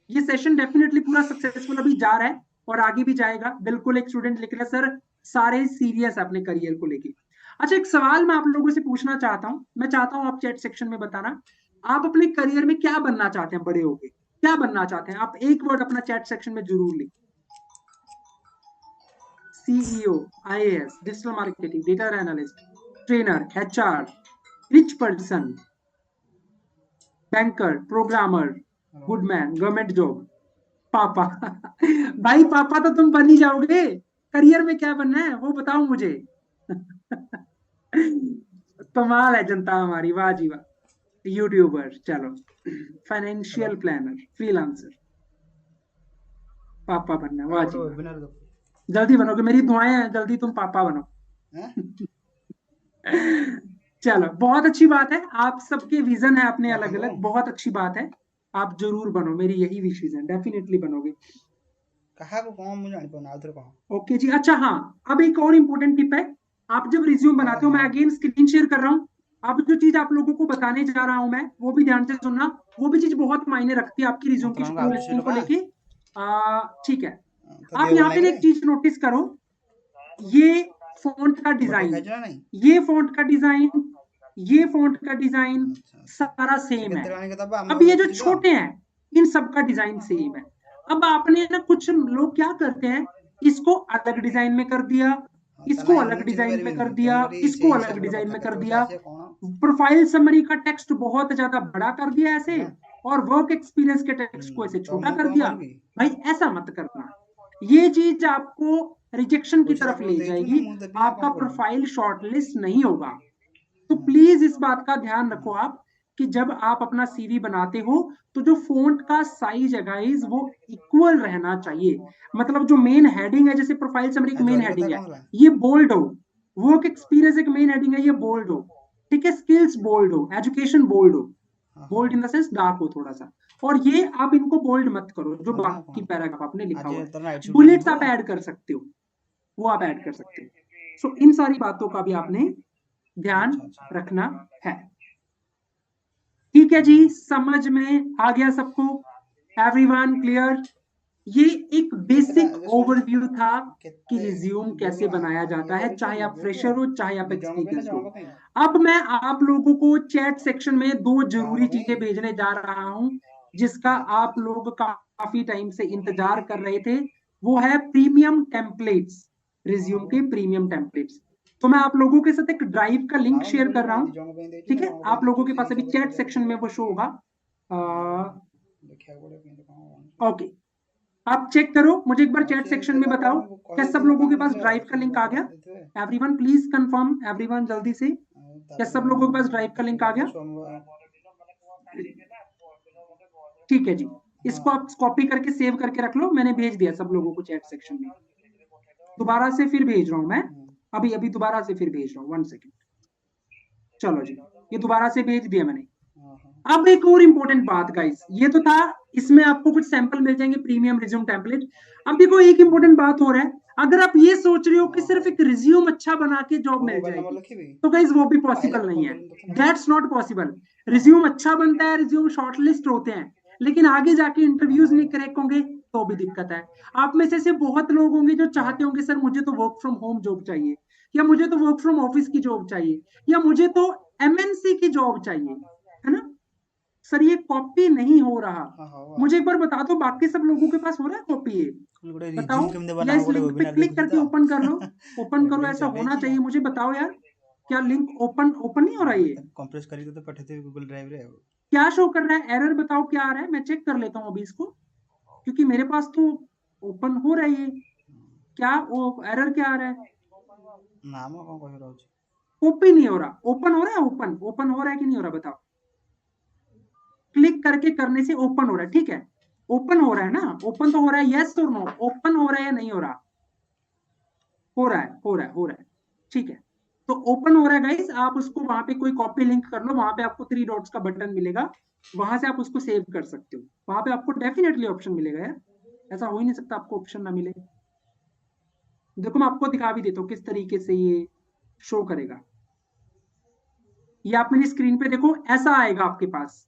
Speaker 1: ये सेशन डेफिनेटली पूरा सक्सेसफुल अभी जा रहा है, और आगे भी जाएगा बिल्कुल। एक स्टूडेंट लिख रहा है सर सारे सीरियस अपने करियर को लेके। अच्छा, एक सवाल मैं आप लोगों से पूछना चाहता हूँ, मैं चाहता हूँ आप चैट सेक्शन में बताना, आप अपने करियर में क्या बनना चाहते हैं बड़े होके? क्या बनना चाहते हैं आप? एक वर्ड अपना चैट सेक्शन में जरूर लिख। CEO, IAS, digital marketing, data analyst, trainer, HR, rich person, banker, programmer, Goodman, government job, पापा। भाई पापा तो तुम बन ही जाओगे, करियर में क्या बनना है वो बताओ मुझे। कमाल है जनता हमारी, वाह जी वाह। यूट्यूबर, चलो। फाइनेंशियल प्लानर, फ्रीलांसर, पापा बनना, वाह जी वाह।
Speaker 2: वेबिनार दो
Speaker 1: जल्दी बनोगे, मेरी दुआएं हैं, जल्दी तुम पापा बनो।
Speaker 2: हैं?
Speaker 1: चलो, बहुत अच्छी बात है, आप सबके विजन है अपने अलग
Speaker 2: कहाँ
Speaker 1: अलग,
Speaker 2: करूँ?
Speaker 1: बहुत अच्छी बात है। आप जरूर बनो, मेरी यही विशेष है, डेफिनेटली बनोगे।
Speaker 2: कहाँ को कहाँ मुझे जानी पाऊँ आउथर कहाँ?
Speaker 1: ओके जी, अच्छा हाँ। अब एक और इम्पोर्टेंट टिप है, आप जब रिज्यूम
Speaker 2: हाँ
Speaker 1: बनाते हो, मैं
Speaker 2: हाँ
Speaker 1: अगेन स्क्रीन शेयर कर रहा हूँ। अब जो चीज आप लोगों को बताने जा रहा हूं मैं, वो भी ध्यान से सुनना। वो भी चीज बहुत मायने रखती है आपकी रिज्यूम की
Speaker 2: मतलब
Speaker 1: शॉर्ट
Speaker 2: आउथर
Speaker 1: लिस्टिंग
Speaker 2: सीट
Speaker 1: को
Speaker 2: का
Speaker 1: लेके। ठीक है।
Speaker 2: तो
Speaker 1: आप
Speaker 2: देव
Speaker 1: यहाँ
Speaker 2: बोलना
Speaker 1: पे ना
Speaker 2: करे
Speaker 1: एक चीज नोटिस करो, ये फॉन्ट का
Speaker 2: बटो
Speaker 1: डिजाइन,
Speaker 2: खींचना नहीं।
Speaker 1: ये फॉन्ट का डिजाइन, ये फॉन्ट का डिजाइन
Speaker 2: अच्छा अच्छा
Speaker 1: सारा
Speaker 2: से
Speaker 1: सेम है।
Speaker 2: केते गाने के तब हम
Speaker 1: अब ये जो
Speaker 2: लिखी तो
Speaker 1: छोटे हैं, इन सब का डिजाइन सेम है। अब आपने ना, कुछ लोग क्या करते हैं, इसको अलग डिजाइन में कर दिया,
Speaker 2: हाँ
Speaker 1: इसको
Speaker 2: ताला
Speaker 1: अलग
Speaker 2: मु चिन्ह
Speaker 1: डिजाइन में
Speaker 2: पारिबिनी
Speaker 1: कर
Speaker 2: तेणु
Speaker 1: दिया,
Speaker 2: करी
Speaker 1: इसको
Speaker 2: से
Speaker 1: अलग
Speaker 2: हिसाब रे
Speaker 1: डिजाइन
Speaker 2: बता
Speaker 1: में कर
Speaker 2: केते
Speaker 1: दिया,
Speaker 2: आसे कोन
Speaker 1: प्रोफाइल समरी का टेक्स्ट बहुत ज्यादा बड़ा कर दिया ऐसे,
Speaker 2: है।
Speaker 1: और वर्क एक्सपीरियंस के टेक्स्ट को ऐसे
Speaker 2: तो
Speaker 1: छोटा
Speaker 2: मु
Speaker 1: कर
Speaker 2: कौन
Speaker 1: दिया।
Speaker 2: करबी
Speaker 1: भाई ऐसा मत करना, ये चीज आपको रिजेक्शन की
Speaker 2: पैसा
Speaker 1: तरफ
Speaker 2: को
Speaker 1: ले
Speaker 2: देइथु ना
Speaker 1: जाएगी,
Speaker 2: मु देबी ना
Speaker 1: आपका
Speaker 2: कौन करबी।
Speaker 1: प्रोफाइल शॉर्टलिस्ट नहीं होगा। तो प्लीज इस बात का ध्यान रखो आप, कि जब आप अपना सीवी बनाते हो, तो जो फोंट का साइज है गाइस, वो इक्वल रहना चाहिए। मतलब जो मेन हेडिंग है, जैसे प्रोफाइल समरी एक
Speaker 2: हाँ
Speaker 1: मेन
Speaker 2: जोरी कथा
Speaker 1: हेडिंग है,
Speaker 2: कौन ला?
Speaker 1: ये बोल्ड हो। वर्क एक्सपीरियंस एक मेन हेडिंग है, ये बोल्ड हो। ठीक है, स्किल्स बोल्ड हो, एजुकेशन बोल्ड हो।
Speaker 2: हाँ हाँ
Speaker 1: bold in the sense dark हो थोड़ा सा। और ये आप इनको बोल्ड मत करो, जो
Speaker 2: करबी ना
Speaker 1: बाकी
Speaker 2: कौन।
Speaker 1: पैराग्राफ आपने लिखा
Speaker 2: आज
Speaker 1: हुआ है।
Speaker 2: तो नाइट शूट रे
Speaker 1: बुलेट्स
Speaker 2: जिबो।
Speaker 1: आप ऐड कर सकते हो, वो आप ऐड कर सकते हो। सो इन सारी बातों का भी आपने ध्यान
Speaker 2: अच्छा अच्छा
Speaker 1: रखना है। ठीक है जी, समझ में आ गया सबको? Everyone clear? ये एक
Speaker 2: केतेटा
Speaker 1: बेसिक
Speaker 2: जे सुन
Speaker 1: ओवरव्यू था कि
Speaker 2: केते
Speaker 1: रिज्यूम
Speaker 2: देव
Speaker 1: कैसे बनाया
Speaker 2: ये
Speaker 1: जाता है,
Speaker 2: करी
Speaker 1: चाहे
Speaker 2: छो
Speaker 1: आप
Speaker 2: यूट्यूब
Speaker 1: फ्रेशर हो, चाहे आप
Speaker 2: मैं जाऊंगा पे ना
Speaker 1: एक्सपीरियंस हो।
Speaker 2: जाऊंगा पे
Speaker 1: अब मैं आप लोगों को चैट सेक्शन में दो
Speaker 2: जाऊंगा
Speaker 1: जरूरी
Speaker 2: पे
Speaker 1: चीजें भेजने जा रहा हूं, जिसका आप लोग काफी टाइम से इंतजार कर रहे थे। वो है प्रीमियम टेम्पलेट्स, रिज्यूम के प्रीमियम टेम्पलेट्स। तो मैं आप लोगों के साथ एक ड्राइव का लिंक
Speaker 2: लाओ नी
Speaker 1: शेयर
Speaker 2: बोली
Speaker 1: कर रहा
Speaker 2: ना
Speaker 1: हूं।
Speaker 2: दी जाऊंगा पे देइथु
Speaker 1: ठीक
Speaker 2: ना
Speaker 1: है,
Speaker 2: जाऊंगा पे
Speaker 1: आप लोगों
Speaker 2: देइथु
Speaker 1: के
Speaker 2: से
Speaker 1: पास अभी
Speaker 2: हिसाब रे
Speaker 1: चैट
Speaker 2: केते
Speaker 1: सेक्शन में वो शो होगा।
Speaker 2: देखिया पड़े पे कहां
Speaker 1: ओके, आप चेक करो, मुझे एक बार
Speaker 2: हां
Speaker 1: चैट
Speaker 2: से
Speaker 1: सेक्शन में
Speaker 2: देला
Speaker 1: बताओ,
Speaker 2: को
Speaker 1: क्या
Speaker 2: कहे
Speaker 1: सब
Speaker 2: दिन
Speaker 1: लोगों के
Speaker 2: काम
Speaker 1: पास
Speaker 2: नथले
Speaker 1: ड्राइव का लिंक
Speaker 2: सुबह
Speaker 1: आ
Speaker 2: पठा
Speaker 1: गया?
Speaker 2: देते
Speaker 1: एवरीवन प्लीज कंफर्म, एवरीवन जल्दी से, क्या
Speaker 2: तापर
Speaker 1: सब लोगों के पास ड्राइव का लिंक आ
Speaker 2: शुक्रवार
Speaker 1: गया?
Speaker 2: सोमवार
Speaker 1: ठीक है जी, इसको
Speaker 2: हाँ
Speaker 1: आप कॉपी करके सेव करके रख लो, मैंने भेज दिया सब लोगों को चैट सेक्शन में। दोबारा से फिर भेज रहा हूं मैं, अभी अभी दोबारा से फिर भेज रहा हूँ, 1 सेकेंड। चलो जी, ये दोबारा से भेज दिया मैंने।
Speaker 2: हाँ हाँ
Speaker 1: अब एक और इंपॉर्टेंट बात गाइस, ये तो था, इसमें आपको कुछ सैंपल मिल जाएंगे प्रीमियम रिज्यूम टेम्पलेट। अब देखो, एक इंपॉर्टेंट बात हो रहा है, अगर आप ये सोच रहे हो कि
Speaker 2: हाँ
Speaker 1: सिर्फ
Speaker 2: हाँ
Speaker 1: एक रिज्यूम अच्छा बना के जॉब
Speaker 2: वो
Speaker 1: मिल
Speaker 2: मोबाइल नंबर
Speaker 1: जाएगी,
Speaker 2: लिखी भी
Speaker 1: तो गाइस वो भी
Speaker 2: पहले
Speaker 1: पॉसिबल नहीं
Speaker 2: कॉल
Speaker 1: है।
Speaker 2: करूँ तो ना
Speaker 1: दैट्स नॉट पॉसिबल।
Speaker 2: हाँ हाँ
Speaker 1: रिज्यूम अच्छा बनता है, रिज्यूम शॉर्टलिस्ट होते हैं, लेकिन आगे जाके
Speaker 2: हाँ
Speaker 1: इंटरव्यूज नहीं
Speaker 2: हाँ
Speaker 1: क्रैक होंगे, तो भी दिक्कत है। आप में से ऐसे बहुत लोग होंगे जो चाहते
Speaker 2: हाँ
Speaker 1: होंगे, सर मुझे तो वर्क फ्रॉम होम जॉब चाहिए, या मुझे तो वर्क फ्रॉम ऑफिस की जॉब चाहिए, या मुझे तो एमएनसी की जॉब चाहिए, है ना? सर ये कॉपी नहीं हो रहा।
Speaker 2: हाँ हाँ
Speaker 1: मुझे
Speaker 2: वाह
Speaker 1: एक बार बता दो, बाकी सब लोगों के पास हो रहा है कॉपी? ये
Speaker 2: ଗୋଟେ
Speaker 1: बताओ,
Speaker 2: रिज्यूम କେମିତି
Speaker 1: या
Speaker 2: ବନା ହବ
Speaker 1: इस
Speaker 2: ଗୋଟେ
Speaker 1: लिंक पे
Speaker 2: वेबिनार
Speaker 1: क्लिक
Speaker 2: ଦେଖୁଛି
Speaker 1: करके
Speaker 2: ତ
Speaker 1: ओपन कर लो, ओपन करो,
Speaker 2: ଅଲରେଡି
Speaker 1: ऐसा होना
Speaker 2: ଚଲେଇଛି
Speaker 1: चाहिए। मुझे बताओ यार, क्या लिंक ओपन ओपन नहीं हो रहा? ये
Speaker 2: ତାକୁ କମ୍ପ୍ରେସ କରିକି ତତେ ପଠେଇଦେବି ଗୁଗଲ ଡ୍ରାଇଭ ରେ ଆଉ
Speaker 1: क्या शो कर रहा है? एरर बताओ क्या आ रहा है, मैं चेक कर लेता हूँ अभी इसको, क्योंकि मेरे पास तो ओपन हो रहा है ये। क्या वो एरर क्या आ रहा है?
Speaker 2: ନା ମ କଣ କହିବାର ଅଛି
Speaker 1: कॉपी नहीं हो रहा, ओपन हो रहा है, ओपन ओपन हो रहा है कि नहीं हो रहा बताओ? क्लिक करके करने से ओपन हो रहा है, ठीक है, ओपन हो रहा है ना, ओपन तो हो रहा है, यस और नो, ओपन हो रहा है या नहीं हो रहा? हो रहा है, हो रहा है, हो रहा है, ठीक है। तो ओपन हो रहा है गाइस, आप उसको वहां पे कोई कॉपी लिंक कर लो, वहां पे आपको 3 डॉट्स का बटन मिलेगा, वहां से आप उसको सेव कर सकते हो, वहां पे आपको डेफिनेटली ऑप्शन मिलेगा यार, ऐसा हो ही नहीं सकता आपको ऑप्शन ना मिले। देखो मैं आपको दिखा भी देता हूँ किस तरीके से ये शो करेगा। ये आप मेरी स्क्रीन पे देखो, ऐसा आएगा आपके पास,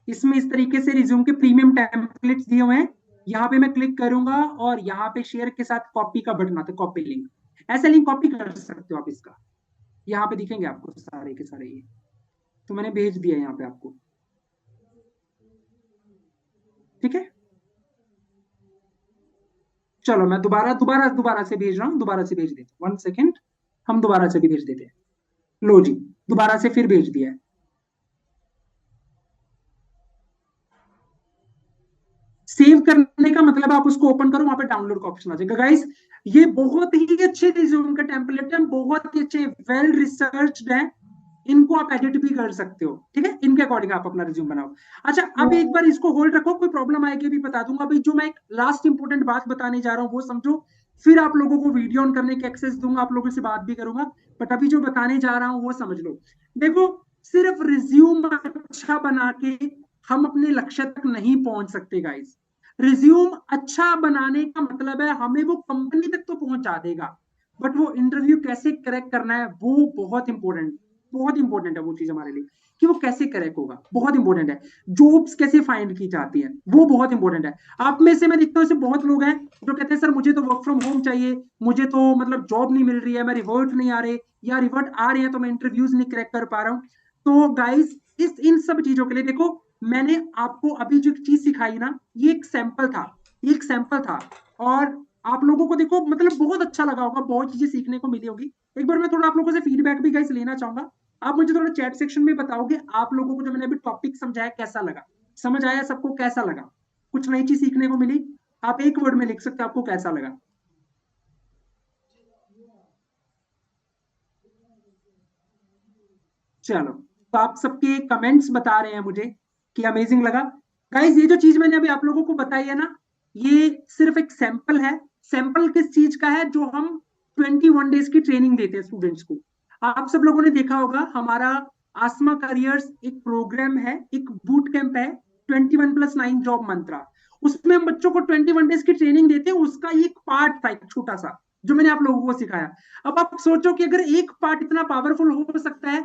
Speaker 1: इसमें इस तरीके से रिज्यूम के प्रीमियम टेम्पलेट्स दिए हुए हैं। यहाँ पे मैं क्लिक करूंगा और यहाँ पे शेयर के साथ कॉपी का बटन आता है, कॉपी लिंक, ऐसे लिंक कॉपी कर सकते हो आप इसका। यहाँ पे दिखेंगे आपको सारे के सारे, ये तो मैंने भेज दिया यहाँ पे आपको, ठीक है। चलो मैं दोबारा दोबारा दोबारा से भेज रहा हूँ, दोबारा से भेज देता हूँ, 1 सेकेंड, हम दोबारा से भी भेज देते हैं। लो जी, दोबारा से फिर भेज दिया है। सेव करने का मतलब आप उसको ओपन करो, वहां पे डाउनलोड का ऑप्शन आ जाएगा गाइस। ये बहुत ही अच्छे रिज्यूम का टेम्पलेट है, बहुत ही अच्छे, वेल रिसर्च्ड है। इनको आप एडिट भी कर सकते हो, ठीक है, इनके अकॉर्डिंग आप अपना रिज्यूम बनाओ। अच्छा, अब एक बार इसको होल्ड रखो, कोई प्रॉब्लम आएगी भी बता दूंगा। अभी जो मैं एक लास्ट इंपॉर्टेंट बात बताने जा रहा हूँ वो समझो, फिर आप लोगों को वीडियो ऑन करने की एक्सेस दूंगा, आप लोगों से बात भी करूंगा, बट अभी जो बताने जा रहा हूँ वो समझ लो। देखो, सिर्फ रिज्यूम अच्छा बना के हम अपने लक्ष्य तक नहीं पहुंच सकते गाइस। रिज्यूम अच्छा बनाने का मतलब है हमें वो कंपनी तक तो पहुंचा देगा, बट वो इंटरव्यू कैसे क्रैक करना है वो बहुत इंपॉर्टेंट है वो चीज हमारे लिए, कि वो कैसे क्रैक होगा, बहुत इंपॉर्टेंट है। जॉब्स कैसे फाइंड की जाती है वो बहुत इंपॉर्टेंट है। आप में से मैं देखता हूँ ऐसे बहुत लोग हैं जो कहते हैं सर मुझे तो वर्क फ्रॉम होम चाहिए, मुझे तो मतलब जॉब नहीं मिल रही है, मैं रिवर्ट नहीं आ रहे, या रिवर्ट आ रहे हैं तो मैं इंटरव्यूज नहीं क्रैक कर पा रहा हूँ। तो गाइस, इस इन सब चीजों के लिए देखो, मैंने आपको अभी जो चीज सिखाई ना, ये एक सैंपल था, ये एक सैंपल था। और आप लोगों को देखो मतलब बहुत अच्छा लगा होगा, बहुत चीजें सीखने को मिली होगी। एक बार मैं थोड़ा आप लोगों से फीडबैक भी गाइस लेना चाहूंगा। आप मुझे थोड़ा चैट सेक्शन में बताओगे आप लोगों को जो मैंने अभी टॉपिक समझाया कैसा लगा, समझ आया सबको, कैसा लगा, कुछ नई चीज सीखने को मिली? आप एक वर्ड में लिख सकते हो आपको कैसा लगा। चलो, तो आप सबके कमेंट्स बता रहे हैं मुझे कि अमेजिंग लगा। गाइस, ये जो चीज मैंने अभी आप लोगों को बताई है ना, ये सिर्फ एक सैंपल है। सैंपल किस चीज का है? जो हम 21 डेज की ट्रेनिंग देते हैं स्टूडेंट्स को। आप सब लोगों ने देखा होगा हमारा आसमा करियर्स एक प्रोग्राम है, एक बूट कैंप है, 21+9 जॉब मंत्रा। उसमें हम बच्चों को 21 डेज की ट्रेनिंग देते हैं, उसका एक पार्ट था, एक छोटा सा, जो मैंने आप लोगों को सिखाया। अब आप सोचो कि अगर एक पार्ट इतना पावरफुल हो सकता है,